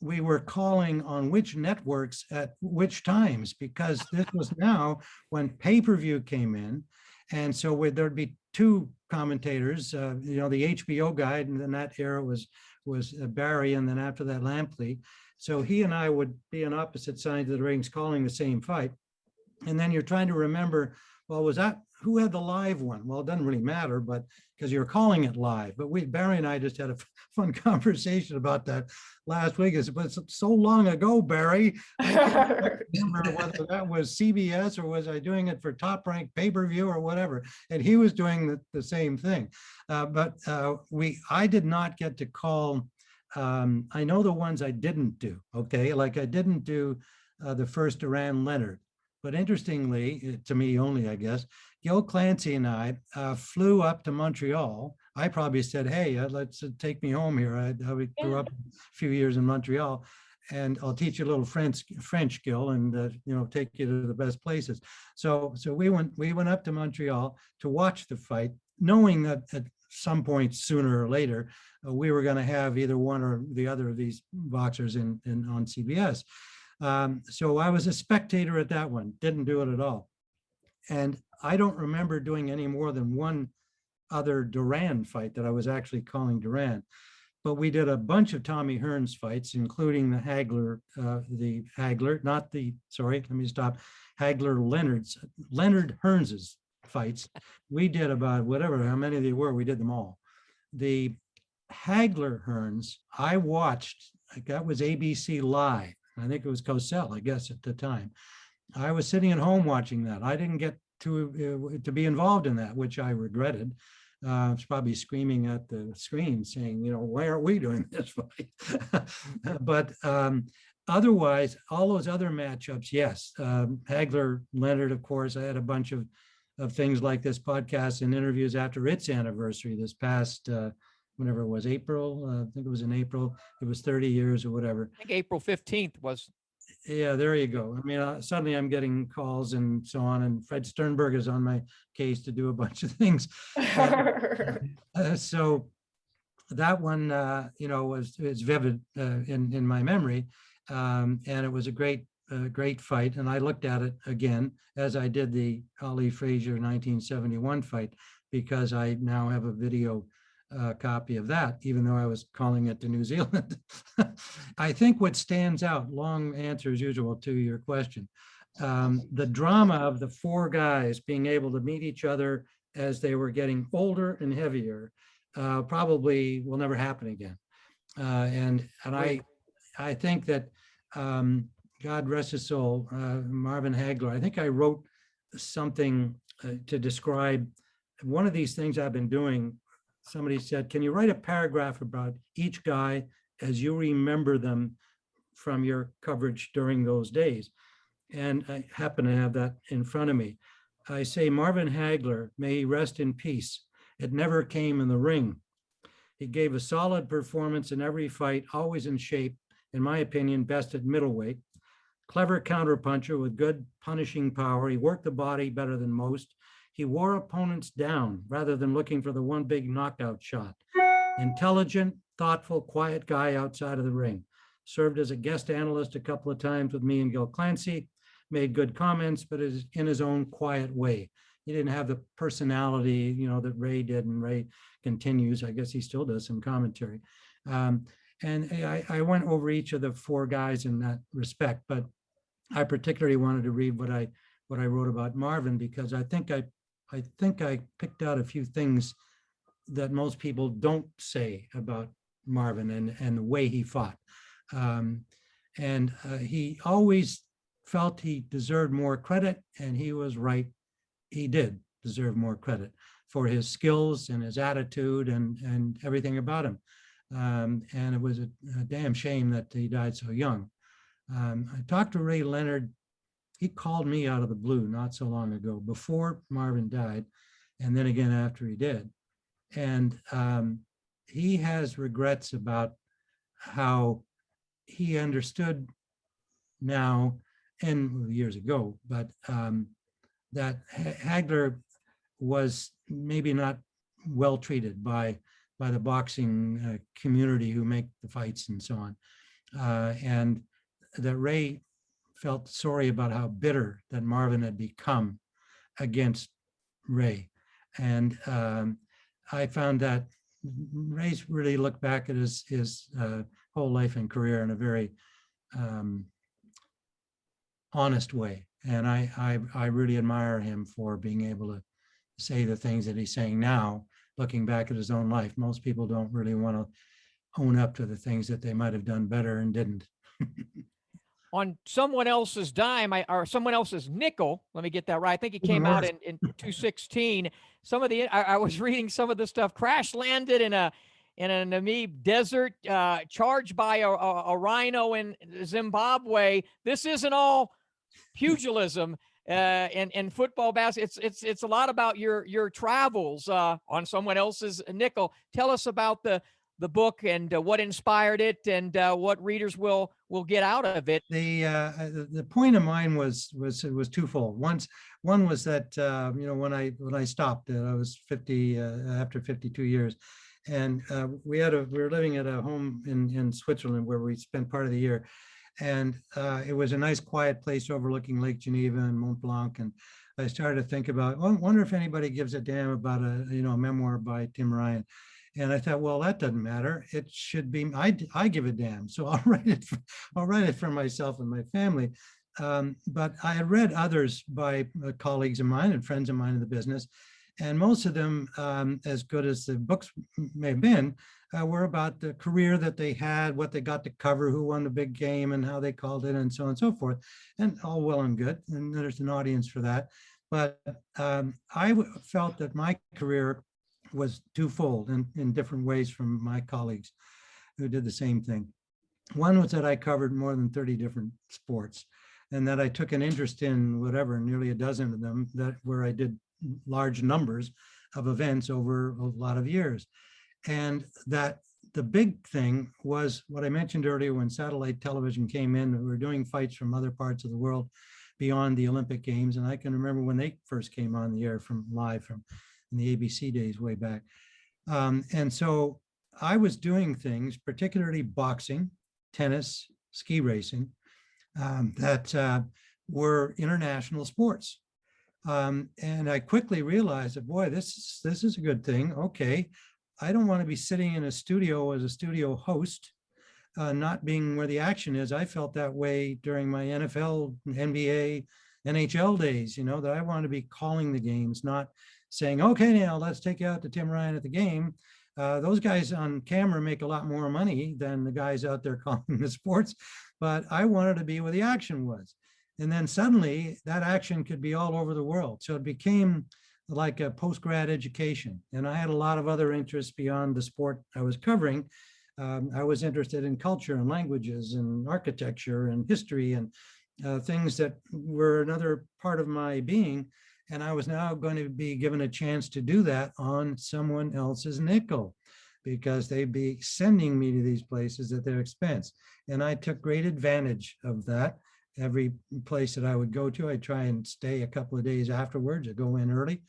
we were calling on which networks at which times, because this was now when pay-per-view came in. And so there'd be two commentators, the HBO guy in that era was Barry, and then after that Lampley. So he and I would be on opposite sides of the rings calling the same fight. And then you're trying to remember, well, who had the live one? Well, it doesn't really matter, but because you're calling it live. But Barry and I just had a fun conversation about that last week. But so long ago, Barry, I can't remember whether that was CBS or was I doing it for Top Rank pay-per-view or whatever. And he was doing the same thing. I did not get to call. I know the ones I didn't do. Okay, like I didn't do the first Duran Leonard. But interestingly, to me only, I guess, Gil Clancy and I flew up to Montreal. I probably said, hey, let's take me home here. I grew up a few years in Montreal, and I'll teach you a little French, Gil, and take you to the best places. So we went up to Montreal to watch the fight, knowing that at some point sooner or later, we were going to have either one or the other of these boxers on CBS. So I was a spectator at that one, didn't do it at all. And I don't remember doing any more than one other Duran fight that I was actually calling Duran. But we did a bunch of Tommy Hearns fights, including the Hagler Leonard Hearns's fights. We did about how many they were, we did them all. The Hagler Hearns, I watched, that was ABC Live. I think it was Cosell, I guess, at the time. I was sitting at home watching that. I didn't get to be involved in that, which I regretted. I was probably screaming at the screen saying, why aren't we doing this fight? But otherwise, all those other matchups, yes. Hagler, Leonard, of course, I had a bunch of things like this podcast and interviews after its anniversary this past whenever it was April, I think it was in April, it was 30 years or whatever. I think April 15th was. Yeah, there you go. I mean, suddenly I'm getting calls and so on, and Fred Sternberg is on my case to do a bunch of things. So that one, is vivid in my memory, and it was a great fight. And I looked at it again, as I did the Ali Frazier 1971 fight, because I now have a video copy of that, even though I was calling it to New Zealand. I think what stands out, long answer as usual to your question, the drama of the four guys being able to meet each other as they were getting older and heavier, probably will never happen again. And I think that, God rest his soul, Marvin Hagler, I think I wrote something to describe one of these things I've been doing. Somebody said, can you write a paragraph about each guy as you remember them from your coverage during those days? And I happen to have that in front of me. I say, Marvin Hagler, may he rest in peace. It never came in the ring. He gave a solid performance in every fight, always in shape, in my opinion, best at middleweight. Clever counterpuncher with good punishing power. He worked the body better than most. He wore opponents down rather than looking for the one big knockout shot. Intelligent, thoughtful, quiet guy outside of the ring. Served as a guest analyst a couple of times with me and Gil Clancy. Made good comments, but is in his own quiet way. He didn't have the personality, that Ray did, and Ray continues. I guess he still does some commentary. And I went over each of the four guys in that respect, but I particularly wanted to read what I wrote about Marvin, because I think I picked out a few things that most people don't say about Marvin and the way he fought. He always felt he deserved more credit, and he was right. He did deserve more credit for his skills and his attitude and everything about him. And it was a damn shame that he died so young. I talked to Ray Leonard. He called me out of the blue not so long ago, before Marvin died, and then again after he did. And he has regrets about how he understood now and years ago, but that Hagler was maybe not well treated by the boxing community who make the fights and so on. And that Ray felt sorry about how bitter that Marvin had become against Ray. And I found that Ray's really looked back at his whole life and career in a very honest way. And I really admire him for being able to say the things that he's saying now, looking back at his own life. Most people don't really want to own up to the things that they might have done better and didn't. On someone else's dime, or someone else's nickel, let me get that right. I think it Even came out worse. in 216. Some of the, I was reading some of the stuff, crash landed in a Namib desert, charged by a rhino in Zimbabwe. This isn't all pugilism and football, basketball. It's a lot about your travels on someone else's nickel. Tell us about the book and what inspired it, and what readers will get out of it. The point of mine was twofold. One was that when I stopped, I was 50 after 52 years, and we were living at a home in Switzerland where we spent part of the year, and it was a nice quiet place overlooking Lake Geneva and Mont Blanc. And I started to think about, well, I wonder if anybody gives a damn about a memoir by Tim Ryan. And I thought, well, that doesn't matter. It should be, I give a damn. So I'll write it for myself and my family. But I had read others by colleagues of mine and friends of mine in the business. And most of them, as good as the books may have been, were about the career that they had, what they got to cover, who won the big game and how they called it, and so on and so forth. And all well and good. And there's an audience for that. But I felt that my career was twofold in different ways from my colleagues who did the same thing. One was that I covered more than 30 different sports, and that I took an interest in nearly a dozen of them, where I did large numbers of events over a lot of years. And that the big thing was what I mentioned earlier, when satellite television came in, we were doing fights from other parts of the world beyond the Olympic Games. And I can remember when they first came on the air live from in the ABC days way back. And so I was doing things, particularly boxing, tennis, ski racing, that were international sports. And I quickly realized that, boy, this is a good thing. Okay, I don't want to be sitting in a studio as a studio host, not being where the action is. I felt that way during my NFL, NBA, NHL days, that I want to be calling the games, not saying, okay, now let's take you out to Tim Ryan at the game. Those guys on camera make a lot more money than the guys out there calling the sports, but I wanted to be where the action was. And then suddenly that action could be all over the world. So it became like a post-grad education. And I had a lot of other interests beyond the sport I was covering. I was interested in culture and languages and architecture and history and things that were another part of my being. And I was now going to be given a chance to do that on someone else's nickel, because they'd be sending me to these places at their expense. And I took great advantage of that. Every place that I would go to, I'd try and stay a couple of days afterwards. I'd go in early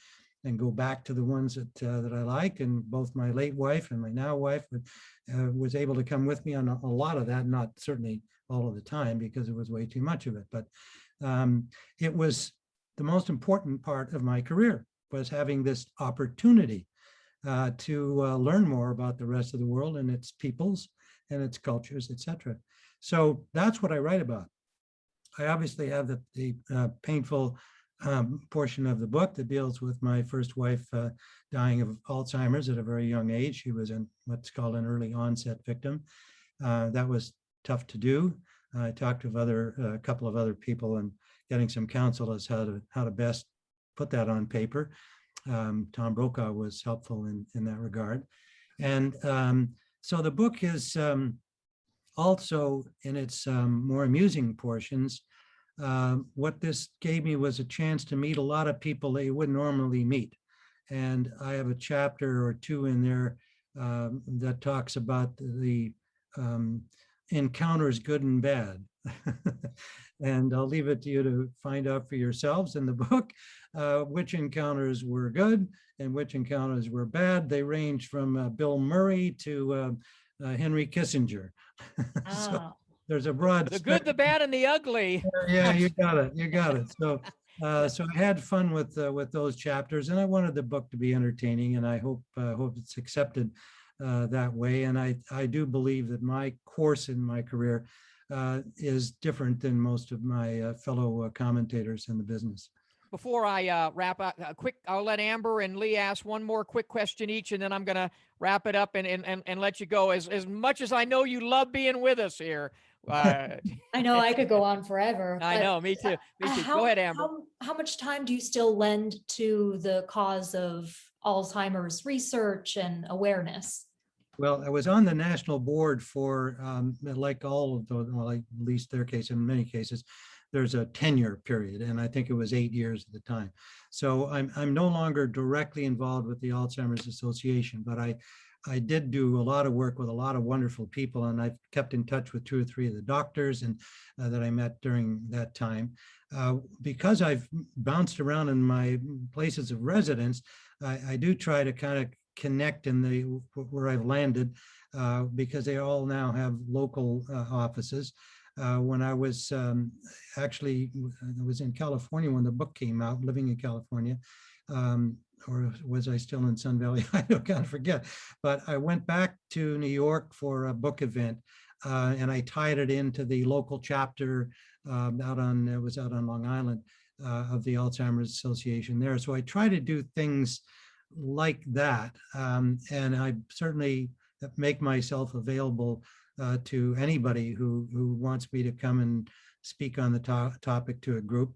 and go back to the ones that I like. And both my late wife and my now wife was able to come with me on a lot of that, not certainly all of the time, because it was way too much of it. But it was the most important part of my career, was having this opportunity to learn more about the rest of the world and its peoples and its cultures, etc. So that's what I write about. I obviously have the painful portion of the book that deals with my first wife dying of Alzheimer's at a very young age. She was what's called an early onset victim. That was tough to do. I talked to a couple of other people and getting some counsel as how to best put that on paper. Tom Brokaw was helpful in that regard. And so the book is also in its more amusing portions, what this gave me was a chance to meet a lot of people that you wouldn't normally meet. And I have a chapter or two in there that talks about the encounters, good and bad. And I'll leave it to you to find out for yourselves in the book which encounters were good and which encounters were bad. They range from Bill Murray to Henry Kissinger. So Ah, there's a broad The good, the bad, and the ugly. yeah, you got it. You got it. So, so I had fun with those chapters, and I wanted the book to be entertaining, and I hope it's accepted that way. And I do believe that my course in my career is different than most of my fellow commentators in the business. Before I wrap up, I'll let Amber and Lee ask one more quick question each, and then I'm going to wrap it up and let you go. As much as I know you love being with us here. I know I could go on forever. I but, know, me too. Me too. How, Go ahead, Amber. how much time do you still lend to the cause of Alzheimer's research and awareness? Well, I was on the national board for, like all of those, well, like at least their case, in many cases, there's a tenure period, and I think it was 8 years at the time. So I'm no longer directly involved with the Alzheimer's Association, but I did do a lot of work with a lot of wonderful people, and I've kept in touch with 2 or 3 of the doctors and that I met during that time. Because I've bounced around in my places of residence, I do try to kind of connect in the where I've landed because they all now have local offices. When I was actually, I was in California when the book came out, living in California, or was I still in Sun Valley? I can't forget. But I went back to New York for a book event, and I tied it into the local chapter it was out on Long Island of the Alzheimer's Association there. So I try to do things like that, and I certainly make myself available to anybody who wants me to come and speak on the topic to a group.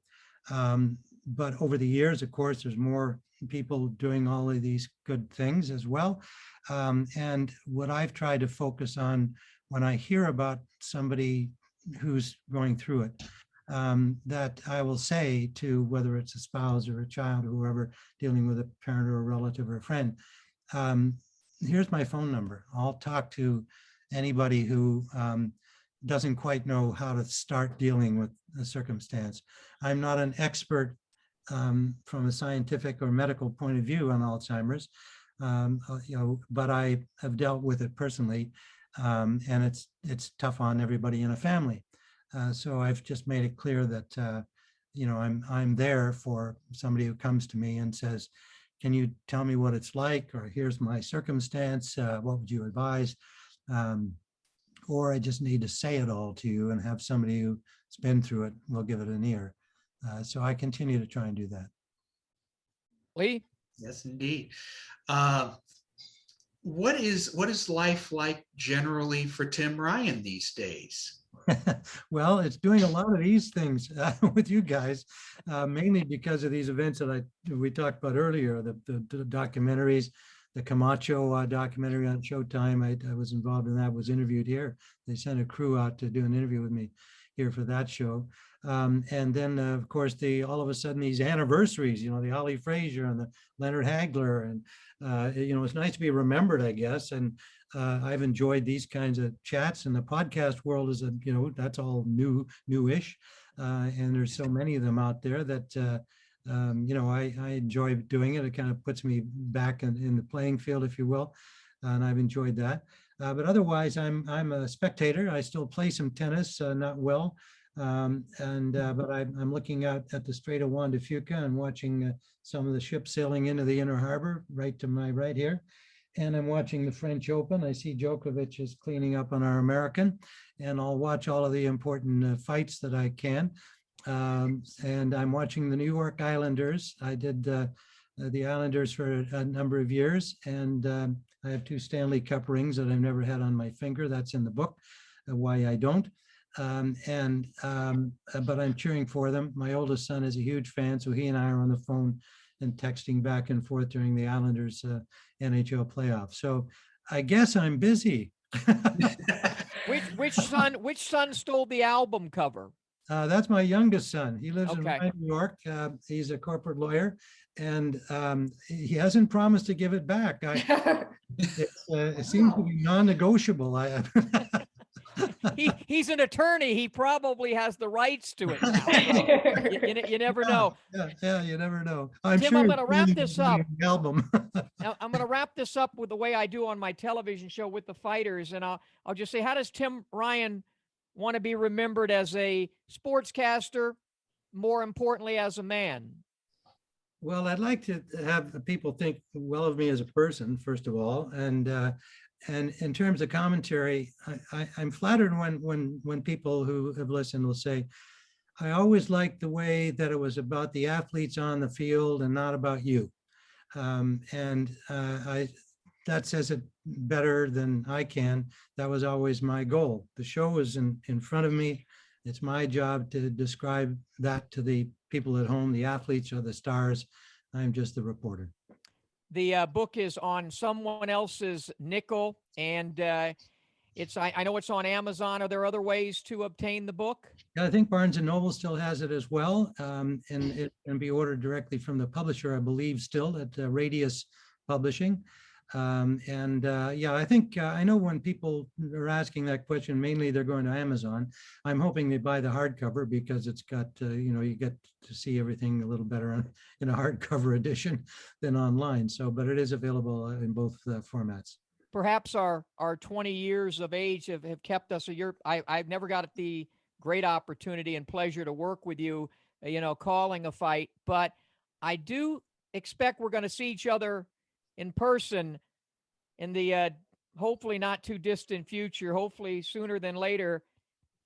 But over the years, of course, there's more people doing all of these good things as well. And what I've tried to focus on when I hear about somebody who's going through it, that I will say to whether it's a spouse or a child or whoever dealing with a parent or a relative or a friend, here's my phone number. I'll talk to anybody who doesn't quite know how to start dealing with a circumstance. I'm not an expert from a scientific or medical point of view on Alzheimer's, but I have dealt with it personally, and it's tough on everybody in a family. So I've just made it clear that I'm there for somebody who comes to me and says, "Can you tell me what it's like?" Or "Here's my circumstance. What would you advise?" Or I just need to say it all to you and have somebody who's been through it will give it an ear. So I continue to try and do that. Lee? Yes, indeed. What is life like generally for Tim Ryan these days? Well, it's doing a lot of these things with you guys, mainly because of these events that we talked about earlier, the documentaries, the Camacho documentary on Showtime. I was involved in that, was interviewed here. They sent a crew out to do an interview with me here for that show. And then, of course, all of a sudden these anniversaries, the Ali Frazier and the Leonard Hagler. And, it's nice to be remembered, I guess. And I've enjoyed these kinds of chats, and the podcast world is, that's all newish. And there's so many of them out there that, I enjoy doing it. It kind of puts me back in the playing field, if you will. And I've enjoyed that. But otherwise, I'm a spectator. I still play some tennis, not well. But I'm looking out at the Strait of Juan de Fuca and watching some of the ships sailing into the inner harbor right to my right here. And I'm watching the French Open. I see Djokovic is cleaning up on our American, and I'll watch all of the important fights that I can. And I'm watching the New York Islanders. I did the Islanders for a number of years, and I have 2 Stanley Cup rings that I've never had on my finger. That's in the book, why I don't. But I'm cheering for them. My oldest son is a huge fan, so he and I are on the phone and texting back and forth during the Islanders NHL playoffs. So I guess I'm busy. Which son stole the album cover? That's my youngest son. He lives in Okay. Miami, New York. He's a corporate lawyer, and he hasn't promised to give it back. It seems to be non-negotiable. He's an attorney. He probably has the rights to it now. You never know. Yeah, you never know. I'm Tim, sure I'm it's going to wrap really this gonna be up. an album. Now, I'm going to wrap this up with the way I do on my television show with the fighters, and I'll just say, how does Tim Ryan want to be remembered as a sportscaster, more importantly, as a man? Well, I'd like to have people think well of me as a person, first of all, and in terms of commentary, I'm flattered when people who have listened will say, I always liked the way that it was about the athletes on the field and not about you. That says it better than I can. That was always my goal. The show is in front of me. It's my job to describe that to the people at home. The athletes are the stars. I'm just the reporter. The book is on someone else's nickel, and I know it's on Amazon. Are there other ways to obtain the book? Yeah, I think Barnes & Noble still has it as well, and it can be ordered directly from the publisher, I believe, still at Radius Publishing. Yeah, I think I know when people are asking that question, mainly they're going to Amazon. I'm hoping they buy the hardcover because it's got, you get to see everything a little better in a hardcover edition than online. But it is available in both formats. Perhaps our 20 years of age have kept us. I've never got the great opportunity and pleasure to work with you, calling a fight, but I do expect we're going to see each other in person in the hopefully not too distant future, hopefully sooner than later,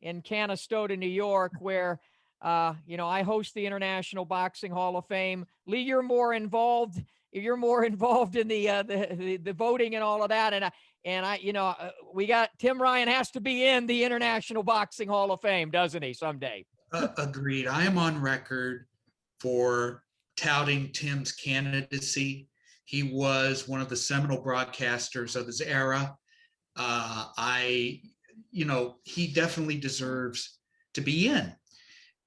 in Canastota, New York, where I host the International Boxing Hall of Fame. Lee, you're more involved. You're more involved in the voting and all of that, and I we got Tim Ryan has to be in the International Boxing Hall of Fame, doesn't he, someday? Agreed. I am on record for touting Tim's candidacy. He was one of the seminal broadcasters of his era. He definitely deserves to be in.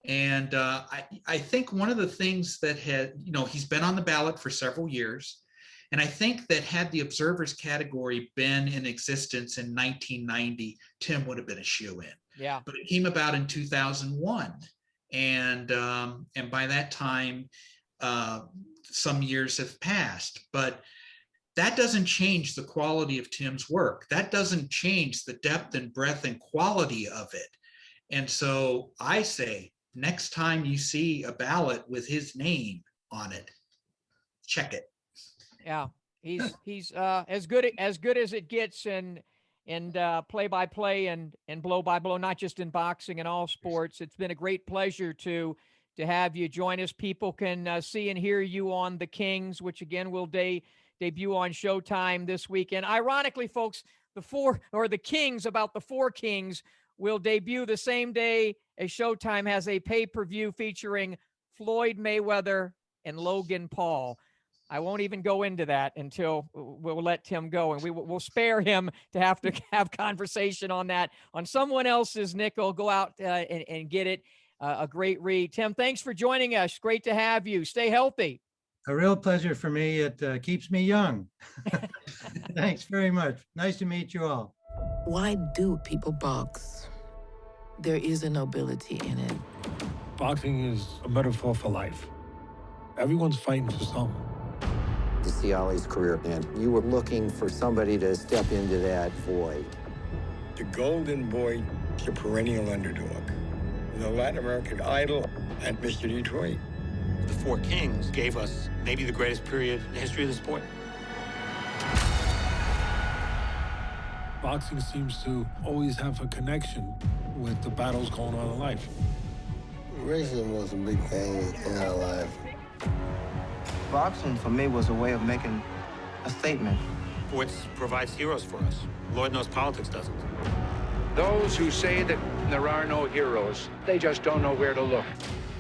And I think one of the things that he's been on the ballot for several years. And I think that had the observers category been in existence in 1990, Tim would have been a shoo-in. Yeah. But it came about in 2001. And by that time, some years have passed, but that doesn't change the quality of Tim's work. That doesn't change the depth and breadth and quality of it. And so I say, next time you see a ballot with his name on it, check it. Yeah, he's as good as it gets in play-by-play and blow-by-blow, not just in boxing, in all sports. It's been a great pleasure to have you join us. People can see and hear you on The Kings, which again will debut on Showtime this weekend. Ironically, folks, the Kings, about the Four Kings, will debut the same day as Showtime has a pay-per-view featuring Floyd Mayweather and Logan Paul. I won't even go into that until we'll let Tim go, and we'll spare him to have conversation on that on someone else's nickel. Go out and get it. A great read. Tim, thanks for joining us. Great to have you. Stay healthy. A real pleasure for me. It keeps me young. Thanks very much. Nice to meet you all. Why do people box? There is a nobility in it. Boxing is a metaphor for life. Everyone's fighting for something. To see Ali's career end, you were looking for somebody to step into that void. The golden boy, the perennial underdog. The Latin American idol and Mr. Detroit. The Four Kings gave us maybe the greatest period in the history of the sport. Boxing seems to always have a connection with the battles going on in life. Racism was a big thing in our life. Boxing, for me, was a way of making a statement. Sports provides heroes for us. Lord knows politics doesn't. Those who say that there are no heroes, they just don't know where to look.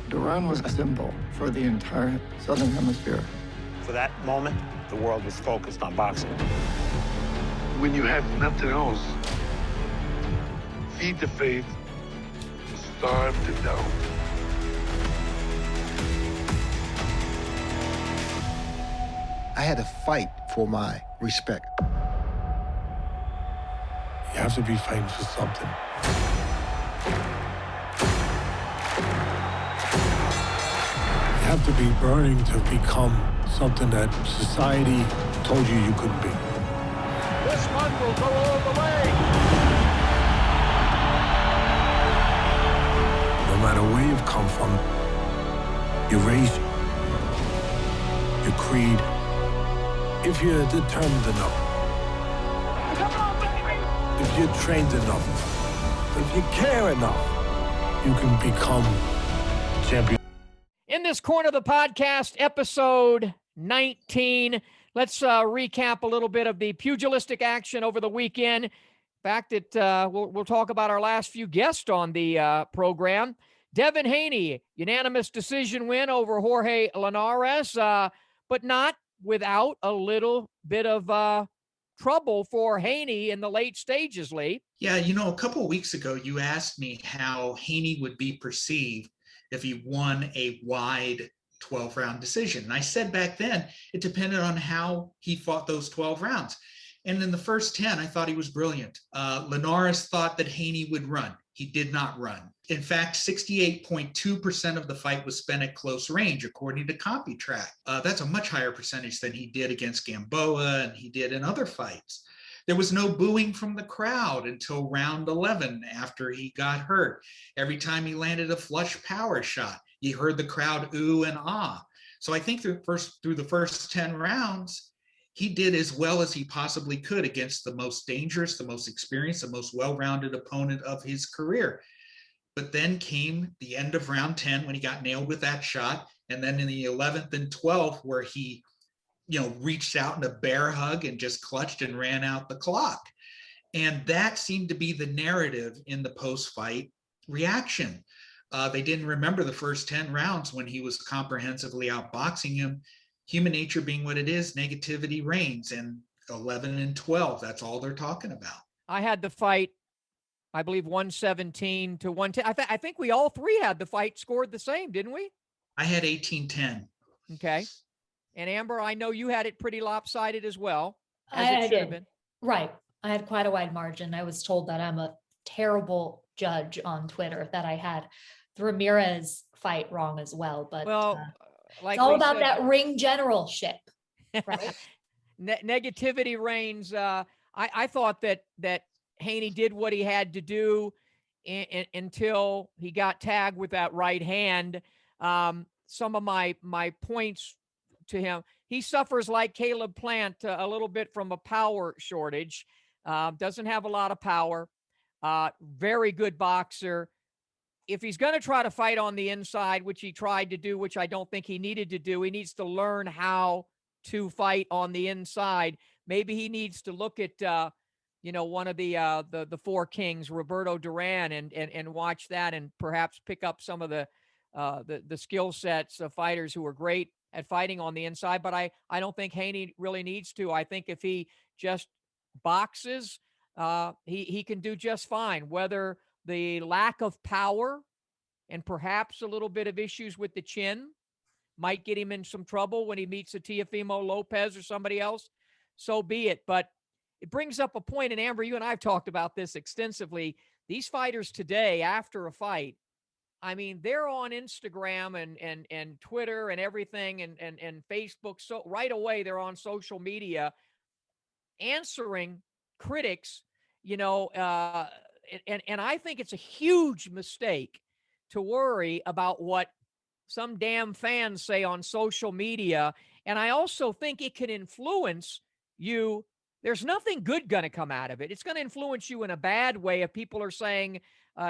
Duran was a symbol for the entire Southern Hemisphere. For that moment, the world was focused on boxing. When you have nothing else, feed the faith, starve to doubt. I had to fight for my respect. You have to be fighting for something. You have to be burning to become something that society told you you couldn't be. This one will go all the way. No matter where you've come from, your race, your creed, if you're determined enough, if you're trained enough, if you care enough, you can become champion. In this corner of the podcast, episode 19, let's recap a little bit of the pugilistic action over the weekend. In fact, we'll talk about our last few guests on the program. Devin Haney, unanimous decision win over Jorge Linares, but not without a little bit of trouble for Haney in the late stages, Lee. Yeah, you know, a couple of weeks ago, you asked me how Haney would be perceived if he won a wide 12-round decision. And I said back then, it depended on how he fought those 12 rounds. And in the first 10, I thought he was brilliant. Linares thought that Haney would run. He did not run. In fact, 68.2% of the fight was spent at close range, according to CompuTrack. That's a much higher percentage than he did against Gamboa and he did in other fights. There was no booing from the crowd until round 11 after he got hurt. Every time he landed a flush power shot, you heard the crowd ooh and ah. So I think through the first 10 rounds, he did as well as he possibly could against the most dangerous, the most experienced, the most well-rounded opponent of his career. But then came the end of round 10 when he got nailed with that shot. And then in the 11th and 12th, where he reached out in a bear hug and just clutched and ran out the clock. And that seemed to be the narrative in the post-fight reaction. They didn't remember the first 10 rounds when he was comprehensively outboxing him. Human nature being what it is, negativity reigns. And 11 and 12, that's all they're talking about. I had the fight, I believe, 117 to 110. I think we all three had the fight scored the same, didn't we? I had 18-10. Okay. And Amber, I know you had it pretty lopsided as well, as I it should did. have been. Right. I had quite a wide margin. I was told that I'm a terrible judge on Twitter, that I had the Ramirez fight wrong as well. But like it's all we about said, that ring generalship, right? Negativity reigns. I thought that Haney did what he had to do until he got tagged with that right hand. Some of my points to him, he suffers like Caleb Plant a little bit from a power shortage. Doesn't have a lot of power. Very good boxer. If he's going to try to fight on the inside, which he tried to do, which I don't think he needed to do, he needs to learn how to fight on the inside. Maybe he needs to look at one of the four kings, Roberto Duran, and watch that, and perhaps pick up some of the skill sets of fighters who are great at fighting on the inside. But I don't think Haney really needs to. I think if he just boxes, he can do just fine. Whether the lack of power and perhaps a little bit of issues with the chin might get him in some trouble when he meets a Teofimo Lopez or somebody else, so be it. But it brings up a point, and Amber, you and I have talked about this extensively. These fighters today, after a fight, I mean, they're on Instagram and Twitter and everything and Facebook. So right away, they're on social media answering critics, and I think it's a huge mistake to worry about what some damn fans say on social media. And I also think it can influence you. There's nothing good going to come out of it. It's going to influence you in a bad way if people are saying,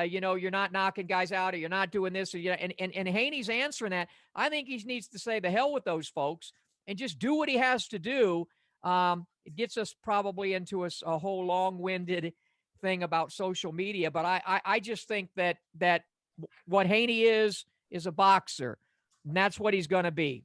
you're not knocking guys out, or you're not doing this, or and Haney's answering that. I think he needs to say the hell with those folks and just do what he has to do. It gets us probably into a whole long-winded thing about social media, but I just think that what Haney is a boxer, and that's what he's going to be,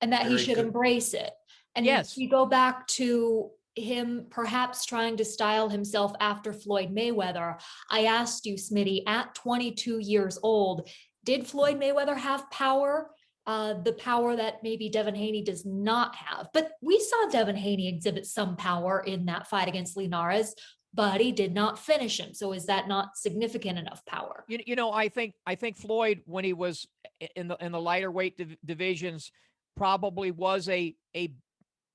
and that Very he should good. embrace it. And yes, you go back to him perhaps trying to style himself after Floyd Mayweather. I asked you, Smitty, at 22 years old, did Floyd Mayweather have power? The power that maybe Devin Haney does not have. But we saw Devin Haney exhibit some power in that fight against Linares, but he did not finish him. So is that not significant enough power? I think Floyd, when he was in the lighter weight divisions, probably was a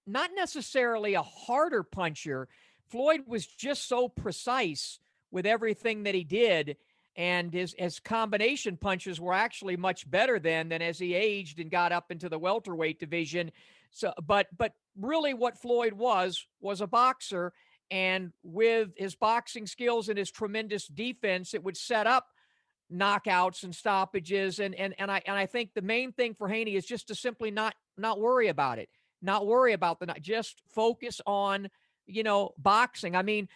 not necessarily a harder puncher. Floyd was just so precise with everything that he did. And his combination punches were actually much better than as he aged and got up into the welterweight division. So, but really what Floyd was a boxer, and with his boxing skills and his tremendous defense, it would set up knockouts and stoppages. And I think the main thing for Haney is just to simply not worry about it, not worry about just focus on, boxing. I mean,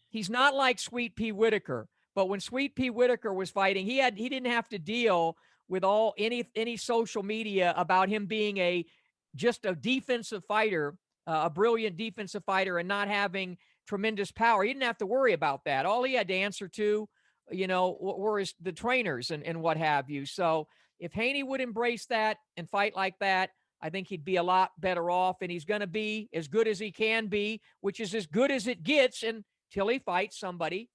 he's not like Sweet Pea Whitaker. But when Sweet Pea Whitaker was fighting, he didn't have to deal with any social media about him being just a defensive fighter, a brilliant defensive fighter, and not having tremendous power. He didn't have to worry about that. All he had to answer to, were the trainers and what have you. So if Haney would embrace that and fight like that, I think he'd be a lot better off, and he's going to be as good as he can be, which is as good as it gets until he fights somebody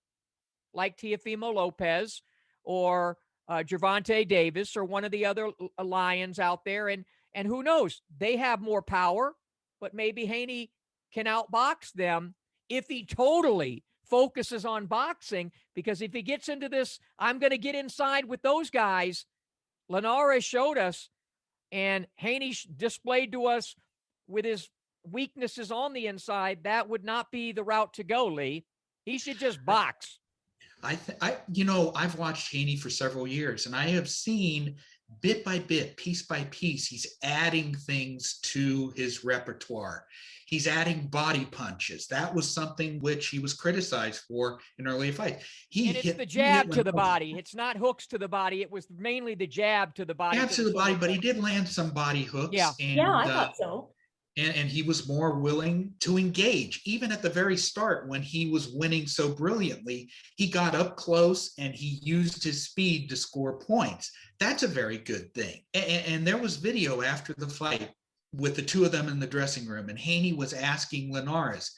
like Teofimo Lopez or Gervonta Davis or one of the other Lions out there. And who knows, they have more power, but maybe Haney can outbox them if he totally focuses on boxing, because if he gets into this, I'm going to get inside with those guys, Linares showed us, and Haney displayed to us with his weaknesses on the inside, that would not be the route to go, Lee. He should just box. I've watched Haney for several years, and I have seen bit by bit, piece by piece, he's adding things to his repertoire. He's adding body punches. That was something which he was criticized for in early fights. It's the jab to the body. It's not hooks to the body. It was mainly the jab to the body. Jab to the body, but he did land some body hooks. Yeah, I thought so. And he was more willing to engage. Even at the very start, when he was winning so brilliantly, he got up close and he used his speed to score points. That's a very good thing. And there was video after the fight with the two of them in the dressing room, and Haney was asking Linares,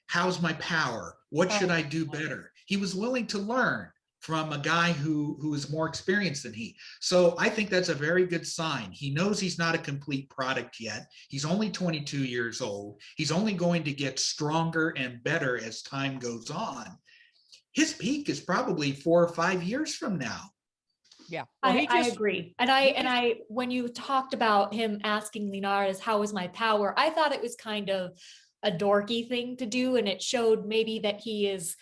how's my power? What should I do better? He was willing to learn from a guy who is more experienced than he. So I think that's a very good sign. He knows he's not a complete product yet. He's only 22 years old. He's only going to get stronger and better as time goes on. His peak is probably 4 or 5 years from now. Yeah, well, I agree. And I, when you talked about him asking Linares, how is my power? I thought it was kind of a dorky thing to do. And it showed maybe that he is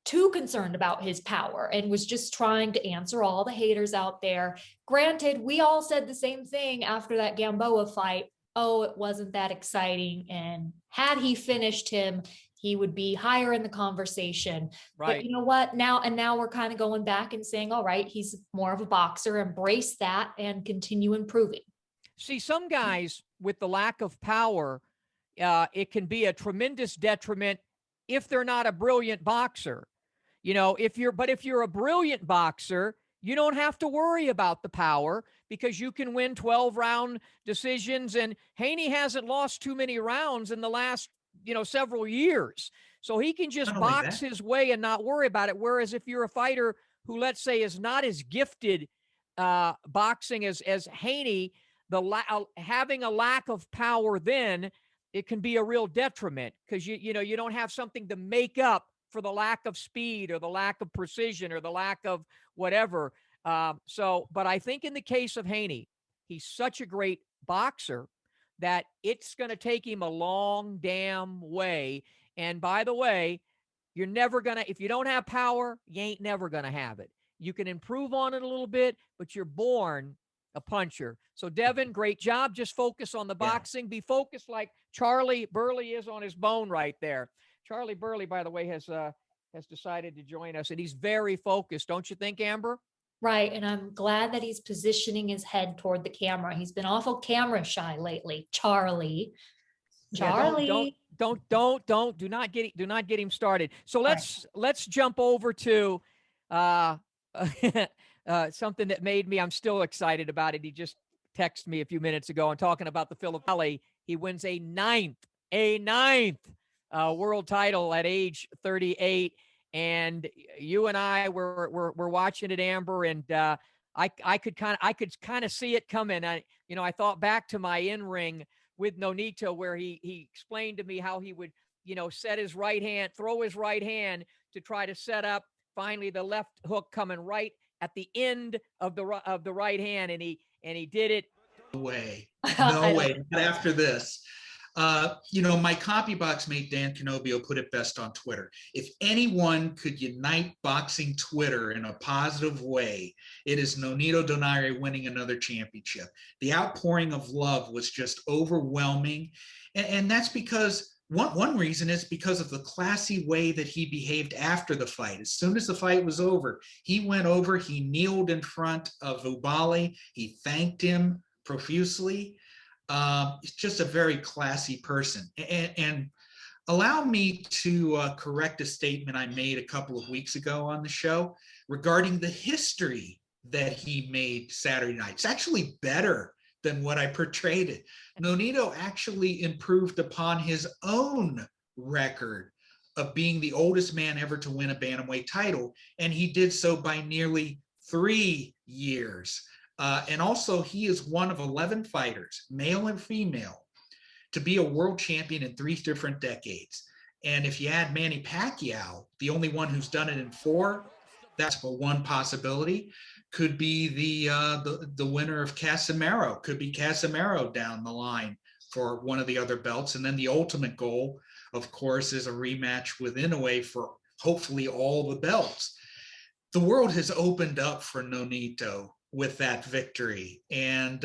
too concerned about his power and was just trying to answer all the haters out there. Granted, we all said the same thing after that Gamboa fight. Oh, it wasn't that exciting. And had he finished him, he would be higher in the conversation. Right. But you know what? Now we're kind of going back and saying, all right, he's more of a boxer. Embrace that and continue improving. See, some guys with the lack of power, it can be a tremendous detriment if they're not a brilliant boxer. If you're a brilliant boxer, you don't have to worry about the power because you can win 12-round decisions. And Haney hasn't lost too many rounds in the last, several years. So he can just box his way and not worry about it. Whereas if you're a fighter who, let's say, is not as gifted boxing as Haney, having a lack of power, then it can be a real detriment because you don't have something to make up for the lack of speed or the lack of precision or the lack of whatever. But I think in the case of Haney, he's such a great boxer that it's going to take him a long damn way. And by the way, you're never going to, if you don't have power, you ain't never going to have it. You can improve on it a little bit, but you're born a puncher. So Devin, great job. Just focus on the boxing. Yeah. Be focused like Charlie Burley is on his bone right there. Charlie Burley, by the way, has decided to join us, and he's very focused. Don't you think, Amber? Right. And I'm glad that he's positioning his head toward the camera. He's been awful camera shy lately. Charlie. Yeah, Do not get him started. So let's jump over to something that made me, I'm still excited about it. He just texted me a few minutes ago and talking about the Philadelphia. He wins a ninth world title at age 38. And you and I were watching it, Amber, and I could kind of see it coming. I thought back to my in-ring with Nonito, where he explained to me how he would, set his right hand, throw his right hand to try to set up finally the left hook coming right at the end of the right hand, and he did it. No way. Not after this. My copy box mate Dan Canobio put it best on Twitter. If anyone could unite boxing Twitter in a positive way, it is Nonito Donaire winning another championship. The outpouring of love was just overwhelming. And that's because one reason is because of the classy way that he behaved after the fight. As soon as the fight was over, he went over, he kneeled in front of Ubali, he thanked him profusely. He's just a very classy person. And allow me to correct a statement I made a couple of weeks ago on the show regarding the history that he made Saturday night. It's actually better than what I portrayed it. Nonito actually improved upon his own record of being the oldest man ever to win a bantamweight title, and he did so by nearly 3 years. And also, he is one of 11 fighters, male and female, to be a world champion in 3 different decades. And if you add Manny Pacquiao, the only one who's done it in 4, that's one possibility. Could be the winner of Casimero. Could be Casimero down the line for one of the other belts. And then the ultimate goal, of course, is a rematch with Inoue for hopefully all the belts. The world has opened up for Nonito with that victory. And,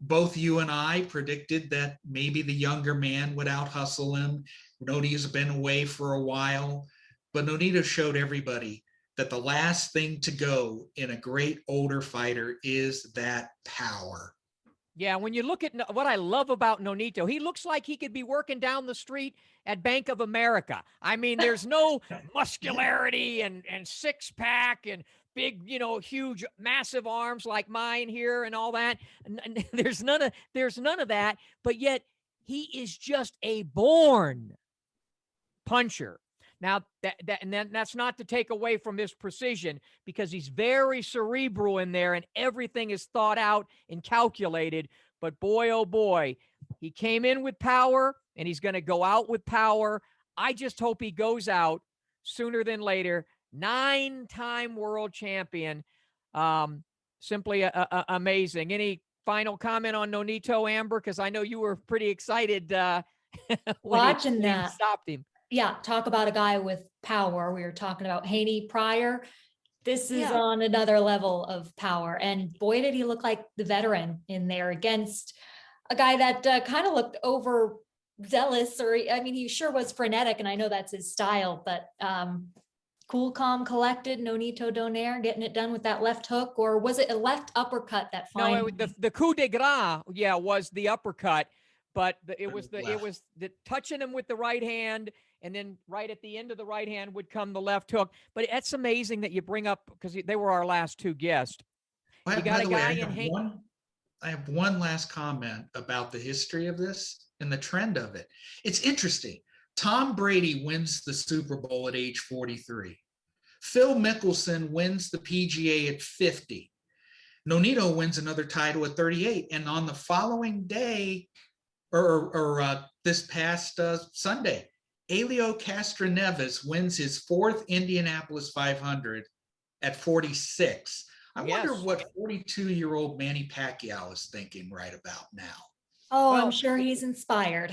both you and I predicted that maybe the younger man would out-hustle him. Nonito's been away for a while, but Nonito showed everybody that the last thing to go in a great older fighter is that power. Yeah, when you look at what I love about Nonito, he looks like he could be working down the street at Bank of America. I mean, there's no muscularity and six-pack and big, huge, massive arms like mine here and all that. There's none of that, but yet he is just a born puncher. Now, that's not to take away from his precision, because he's very cerebral in there and everything is thought out and calculated. But boy, oh boy, he came in with power and he's going to go out with power. I just hope he goes out sooner than later. 9-time world champion. Simply amazing. Any final comment on Nonito, Amber? Because I know you were pretty excited watching that. He stopped him. Yeah, talk about a guy with power. We were talking about Haney prior. This is on another level of power. And boy, did he look like the veteran in there against a guy that kind of looked overzealous, he sure was frenetic, and I know that's his style, but cool, calm, collected, Nonito Donaire getting it done with that left hook, or was it a left uppercut that finally? No, the coup de grace, was the uppercut, but it was the touching him with the right hand, and then right at the end of the right hand would come the left hook. But that's amazing that you bring up, because they were our last 2 guests. You got a guy in I have one last comment about the history of this and the trend of it. It's interesting. Tom Brady wins the Super Bowl at age 43. Phil Mickelson wins the PGA at 50. Nonito wins another title at 38. And on the following day, or this past Sunday, Helio Castroneves wins his 4th Indianapolis 500 at 46. I wonder what 42-year-old Manny Pacquiao is thinking right about now. Oh, well, I'm sure he's inspired.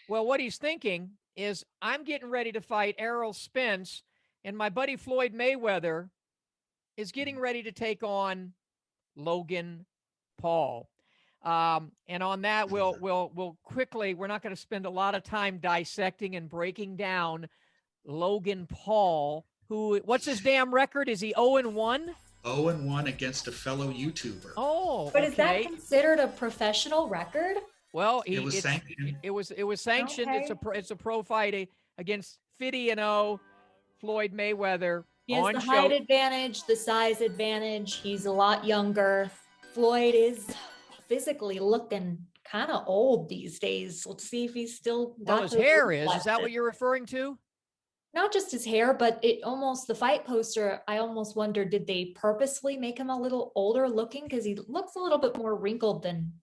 Well, what he's thinking is, I'm getting ready to fight Errol Spence, and my buddy Floyd Mayweather is getting ready to take on Logan Paul. And on that, we'll quickly, we're not going to spend a lot of time dissecting and breaking down Logan Paul, what's his damn record? Is he 0-1? 0-1 against a fellow YouTuber. Oh, but is that considered a professional record? Well, It was sanctioned. it was sanctioned. Okay. It's a pro fight against 50-0 Floyd Mayweather He has on the show. height advantage, the size advantage. He's a lot younger. Floyd is physically looking kind of old these days. Let's see if he's still Well, got his those hair years is. Is that left. what you're referring to? Not just his hair, but it almost, the fight poster, I almost wonder, did they purposely make him a little older looking? Because he looks a little bit more wrinkled than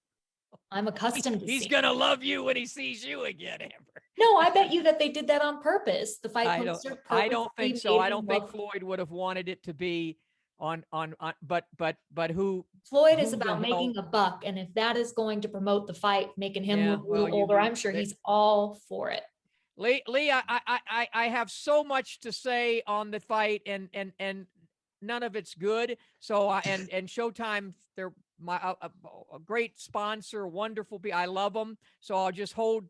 I'm accustomed to He's seeing. gonna love you when he sees you again, Amber. No, I bet you that they did that on purpose. The fight poster. I don't think purposely so. made I him don't think look- Floyd would have wanted it to be on but who Floyd who is the about making hell- a buck, and if that is going to promote the fight, making him Yeah, look a well, little you- older, I'm sure they- he's all for it. Lee, I have so much to say on the fight, and none of it's good. So and Showtime, they're a great sponsor, wonderful people. I love them. So I'll just hold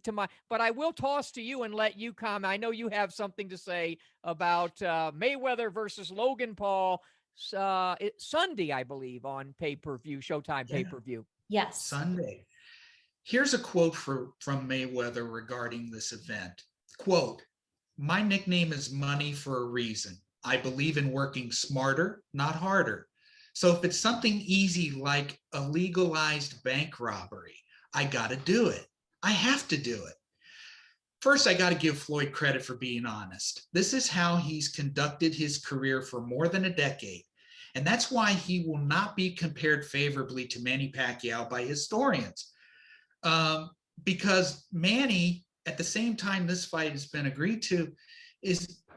to my. But I will toss to you and let you comment. I know you have something to say about Mayweather versus Logan Paul Sunday, I believe, on pay-per-view, Showtime Yeah. pay-per-view. Yes. Sunday. Here's a quote from Mayweather regarding this event. Quote, "My nickname is money for a reason. I believe in working smarter, not harder. So if it's something easy like a legalized bank robbery, I got to do it. I have to do it. First, I got to give Floyd credit for being honest. This is how he's conducted his career for more than a decade. And that's why he will not be compared favorably to Manny Pacquiao by historians. Because Manny, at the same time this fight has been agreed to,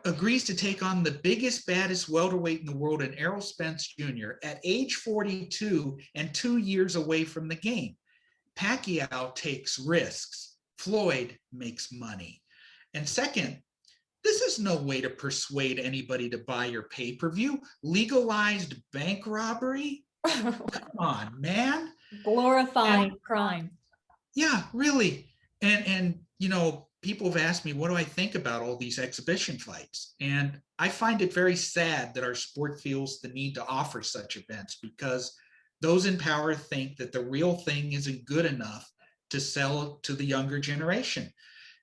agrees to take on the biggest, baddest welterweight in the world in Errol Spence Jr. at age 42 and 2 years away from the game. Pacquiao takes risks. Floyd makes money. And second, this is no way to persuade anybody to buy your pay-per-view. Legalized bank robbery? Come on, man. Glorifying crime. Yeah, really. And you know, people have asked me, what do I think about all these exhibition fights? And I find it very sad that our sport feels the need to offer such events, because those in power think that the real thing isn't good enough to sell to the younger generation.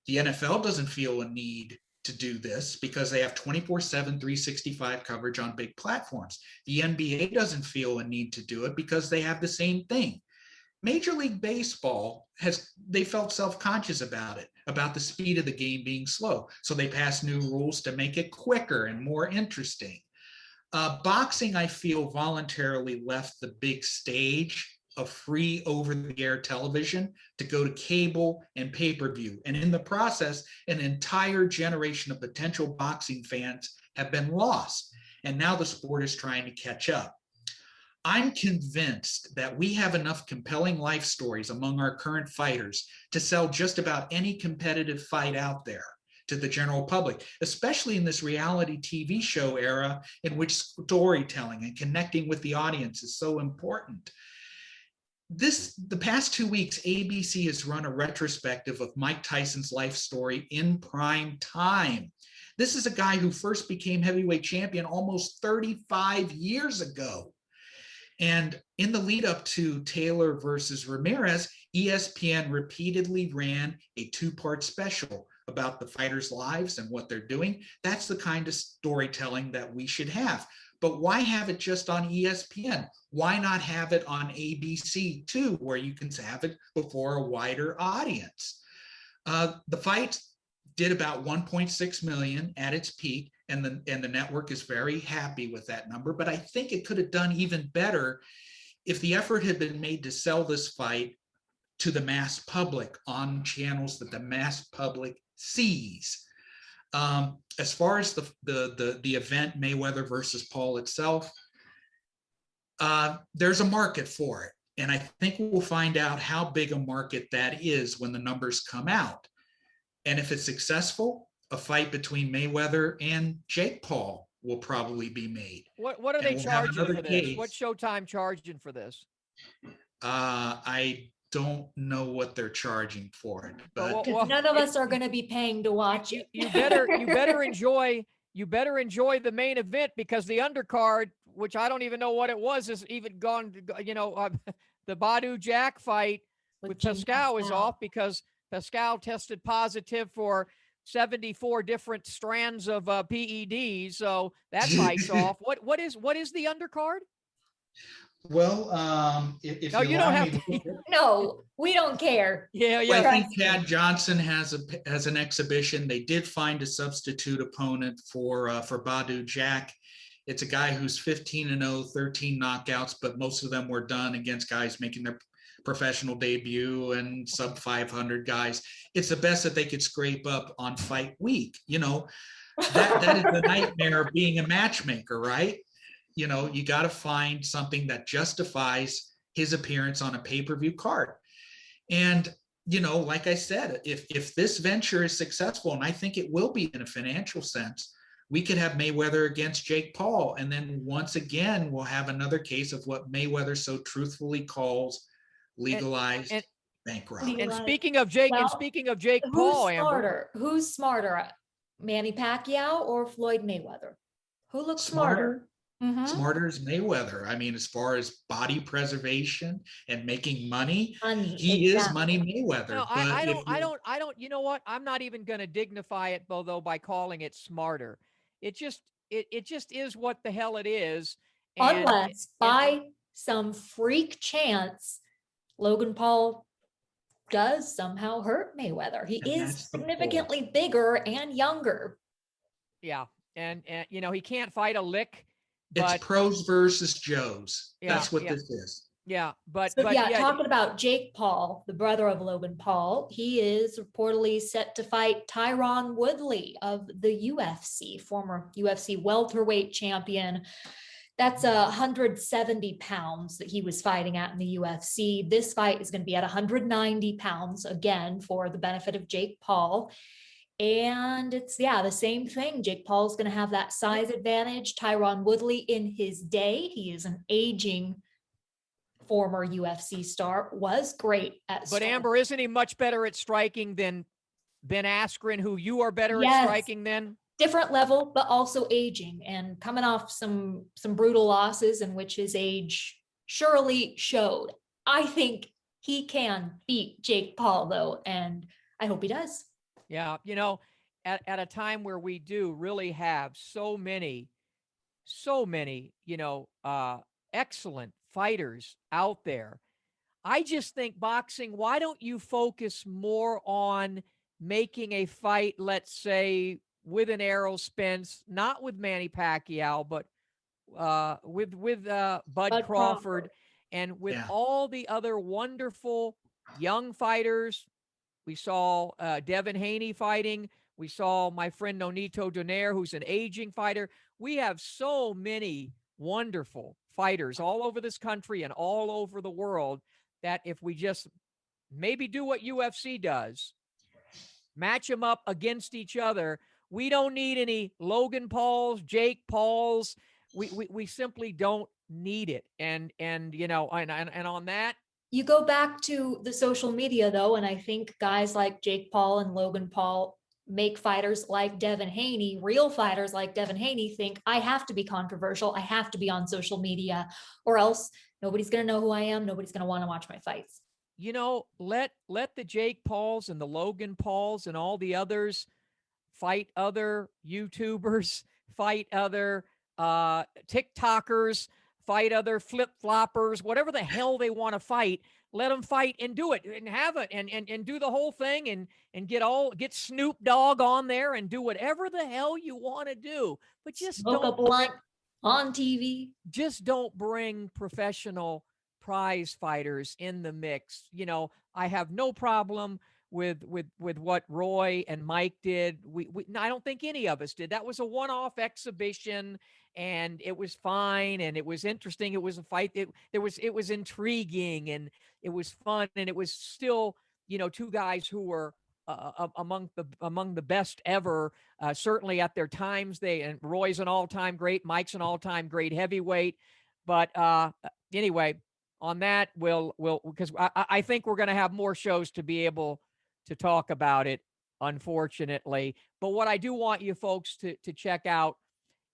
The NFL doesn't feel a need to do this because they have 24/7, 365 coverage on big platforms. The NBA doesn't feel a need to do it because they have the same thing. Major League Baseball they felt self-conscious about it, about the speed of the game being slow. So they passed new rules to make it quicker and more interesting. Boxing, I feel, voluntarily left the big stage of free over-the-air television to go to cable and pay-per-view. And in the process, an entire generation of potential boxing fans have been lost. And now the sport is trying to catch up. I'm convinced that we have enough compelling life stories among our current fighters to sell just about any competitive fight out there to the general public, especially in this reality TV show era in which storytelling and connecting with the audience is so important. The past 2 weeks, ABC has run a retrospective of Mike Tyson's life story in prime time. This is a guy who first became heavyweight champion almost 35 years ago. And in the lead up to Taylor versus Ramirez, ESPN repeatedly ran a 2-part special about the fighters' lives and what they're doing. That's the kind of storytelling that we should have. But why have it just on ESPN? Why not have it on ABC too, where you can have it before a wider audience? The fight did about 1.6 million at its peak, and the network is very happy with that number. But I think it could have done even better if the effort had been made to sell this fight to the mass public on channels that the mass public sees. As far as the event, Mayweather versus Paul itself, there's a market for it. And I think we'll find out how big a market that is when the numbers come out. And if it's successful, a fight between Mayweather and Jake Paul will probably be made. What are they we'll have charging another for this? case. What's Showtime charging for this? I don't know what they're charging for it, but Because none of us are going to be paying to watch it. You better enjoy the main event, because the undercard, which I don't even know what it was, is even gone. You know, the Badu Jack fight with Jim Pascal is off because Pascal tested positive for 74 different strands of PEDs. So that fight's off. What is the undercard? Well, if No, you you don't allow have me to. to, No, we don't care. Yeah, well, I think Trust me. Chad Johnson has an exhibition. They did find a substitute opponent for Badu Jack. It's a guy who's 15-0, 13 knockouts, but most of them were done against guys making their professional debut and sub 500 guys. It's the best that they could scrape up on fight week. You know, that is the nightmare of being a matchmaker, right? You know, you got to find something that justifies his appearance on a pay-per-view card. And, you know, like I said, if this venture is successful, and I think it will be in a financial sense, we could have Mayweather against Jake Paul. And then once again, we'll have another case of what Mayweather so truthfully calls legalized bank robbery. And speaking of Jake, Paul, Amber, Who's smarter, Manny Pacquiao or Floyd Mayweather? Who looks smarter? Smarter is Mayweather. I mean, as far as body preservation and making money, he is Money Mayweather. No, I don't. You know what? I'm not even going to dignify it, though, by calling it smarter. It just is what the hell it is. Unless by some freak chance, Logan Paul does somehow hurt Mayweather. He is significantly bigger and younger. Yeah, and you know, he can't fight a lick. But, it's pros versus Joes. That's what this is. Yeah, but talking about Jake Paul, the brother of Logan Paul, he is reportedly set to fight Tyron Woodley of the UFC, former UFC welterweight champion. That's 170 pounds that he was fighting at in the UFC. This fight is going to be at 190 pounds, again, for the benefit of Jake Paul. And it's, the same thing. Jake Paul's going to have that size advantage. Tyron Woodley in his day, he is an aging former UFC star, was great at But Amber, isn't he much better at striking than Ben Askren, who you are better at striking than? Different level, but also aging and coming off some brutal losses in which his age surely showed. I think he can beat Jake Paul, though, and I hope he does. Yeah, you know, at a time where we do really have so many, you know, excellent fighters out there, I just think boxing, why don't you focus more on making a fight, let's say, with an Errol Spence, not with Manny Pacquiao, but with Bud Crawford, and with all the other wonderful young fighters. We saw Devin Haney fighting. We saw my friend Nonito Donaire, who's an aging fighter. We have so many wonderful fighters all over this country and all over the world that if we just maybe do what UFC does, match them up against each other, we don't need any Logan Pauls, Jake Pauls. We simply don't need it. And you know, and on that, you go back to the social media, though, and I think guys like Jake Paul and Logan Paul make fighters like Devin Haney, real fighters like Devin Haney, think I have to be controversial. I have to be on social media, or else nobody's going to know who I am. Nobody's going to want to watch my fights. You know, let the Jake Pauls and the Logan Pauls and all the others fight other YouTubers, fight other TikTokers, fight other flip-floppers, whatever the hell they want to fight. Let them fight and do it and have it and do the whole thing and get Snoop Dogg on there and do whatever the hell you want to do. But just smoke a blunt on TV. Just don't bring professional prize fighters in the mix. You know, I have no problem with what Roy and Mike did. I don't think any of us did. That was a one-off exhibition, and it was fine, and it was interesting. It was a fight. It was intriguing, and it was fun, and it was still, you know, two guys who were among the best ever, certainly at their times. And Roy's an all-time great, Mike's an all-time great heavyweight. But anyway, on that, we'll because I think we're going to have more shows to be able to talk about it, unfortunately. But what I do want you folks to check out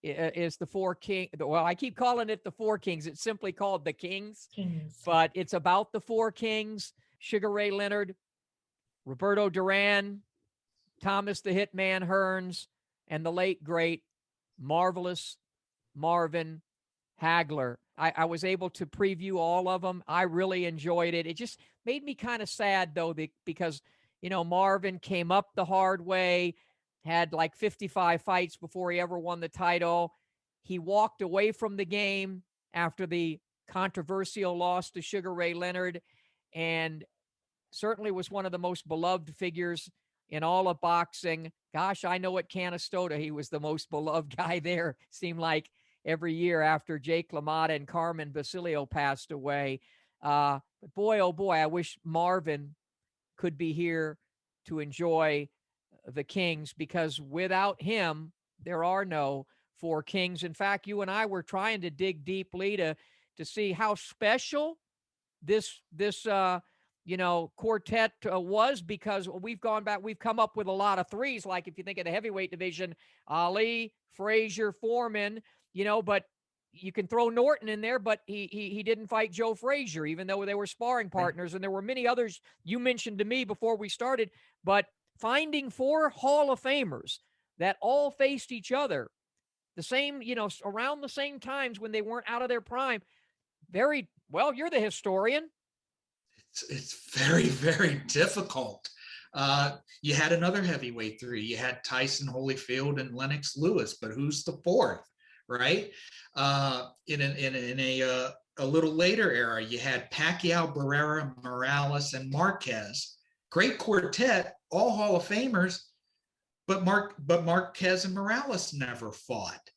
is the Four Kings. Well, I keep calling it the Four Kings. It's simply called the Kings. But it's about the Four Kings. Sugar Ray Leonard, Roberto Duran, Thomas the Hitman Hearns, and the late, great, marvelous Marvin Hagler. I was able to preview all of them. I really enjoyed it. It just made me kind of sad, though, because, Marvin came up the hard way, had like 55 fights before he ever won the title. He walked away from the game after the controversial loss to Sugar Ray Leonard, and certainly was one of the most beloved figures in all of boxing. Gosh, I know at Canastota, he was the most beloved guy there. Seemed like every year after Jake LaMotta and Carmen Basilio passed away. But boy, oh boy, I wish Marvin could be here to enjoy the Kings, because without him, there are no four Kings. In fact, you and I were trying to dig deeply to see how special this quartet was, because we've gone back, we've come up with a lot of threes. Like if you think of the heavyweight division, Ali, Frazier, Foreman, but you can throw Norton in there, but he didn't fight Joe Frazier, even though they were sparring partners. And there were many others you mentioned to me before we started, but finding four Hall of Famers that all faced each other the same, around the same times when they weren't out of their prime. Very well, you're the historian. It's very, very difficult. You had another heavyweight three. You had Tyson Holyfield and Lennox Lewis, but who's the fourth, right? In a little later era, you had Pacquiao, Barrera, Morales, and Marquez. Great quartet, all Hall of Famers, but Marquez and Morales never fought.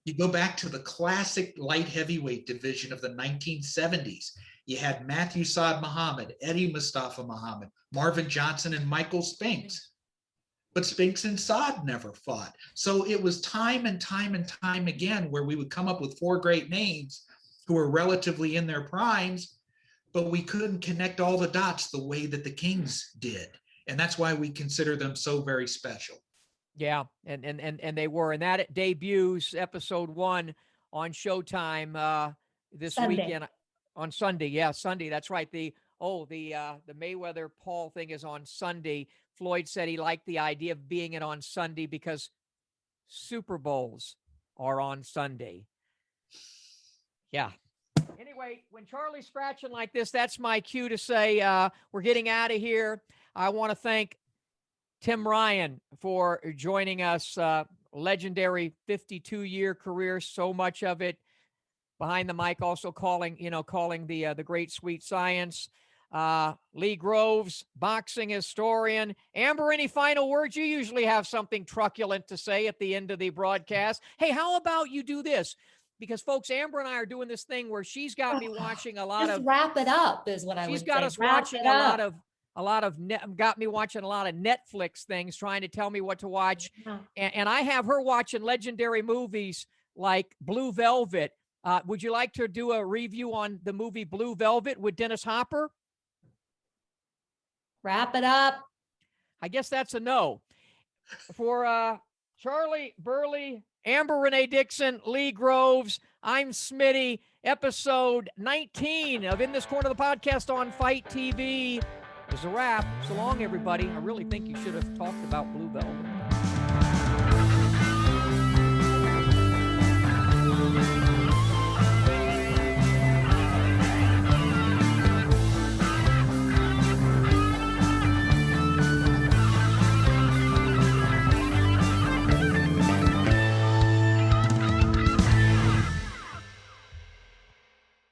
You go back to the classic light heavyweight division of the 1970s. You had Matthew Saad Muhammad, Eddie Mustafa Muhammad, Marvin Johnson, and Michael Spinks. But Spinks and Saad never fought. So it was time and time and time again where we would come up with four great names who were relatively in their primes, but we couldn't connect all the dots the way that the Kings did. And that's why we consider them so very special. Yeah, and they were. And that debuts episode 1 on Showtime this weekend. On Sunday. Yeah, Sunday. That's right. The Mayweather Paul thing is on Sunday. Floyd said he liked the idea of being it on Sunday because Super Bowls are on Sunday. Yeah. Anyway, when Charlie's scratching like this, that's my cue to say we're getting out of here. I want to thank Tim Ryan for joining us. Legendary 52-year career, so much of it behind the mic, also calling the great Sweet Science. Lee Groves, boxing historian. Amber, any final words? You usually have something truculent to say at the end of the broadcast. Hey, how about you do this? Because, folks, Amber and I are doing this thing where she's got me watching a lot of. Wrap it up is what I would say. She's got us watching got me watching a lot of Netflix things, trying to tell me what to watch. Yeah. And I have her watching legendary movies like Blue Velvet. Would you like to do a review on the movie Blue Velvet with Dennis Hopper? Wrap it up. I guess that's a no. For Charlie Burley, Amber Renee Dixon, Lee Groves, I'm Smitty. Episode 19 of In This Corner of the Podcast on Fight TV is a wrap. So long, everybody. I really think you should have talked about Blue Velvet.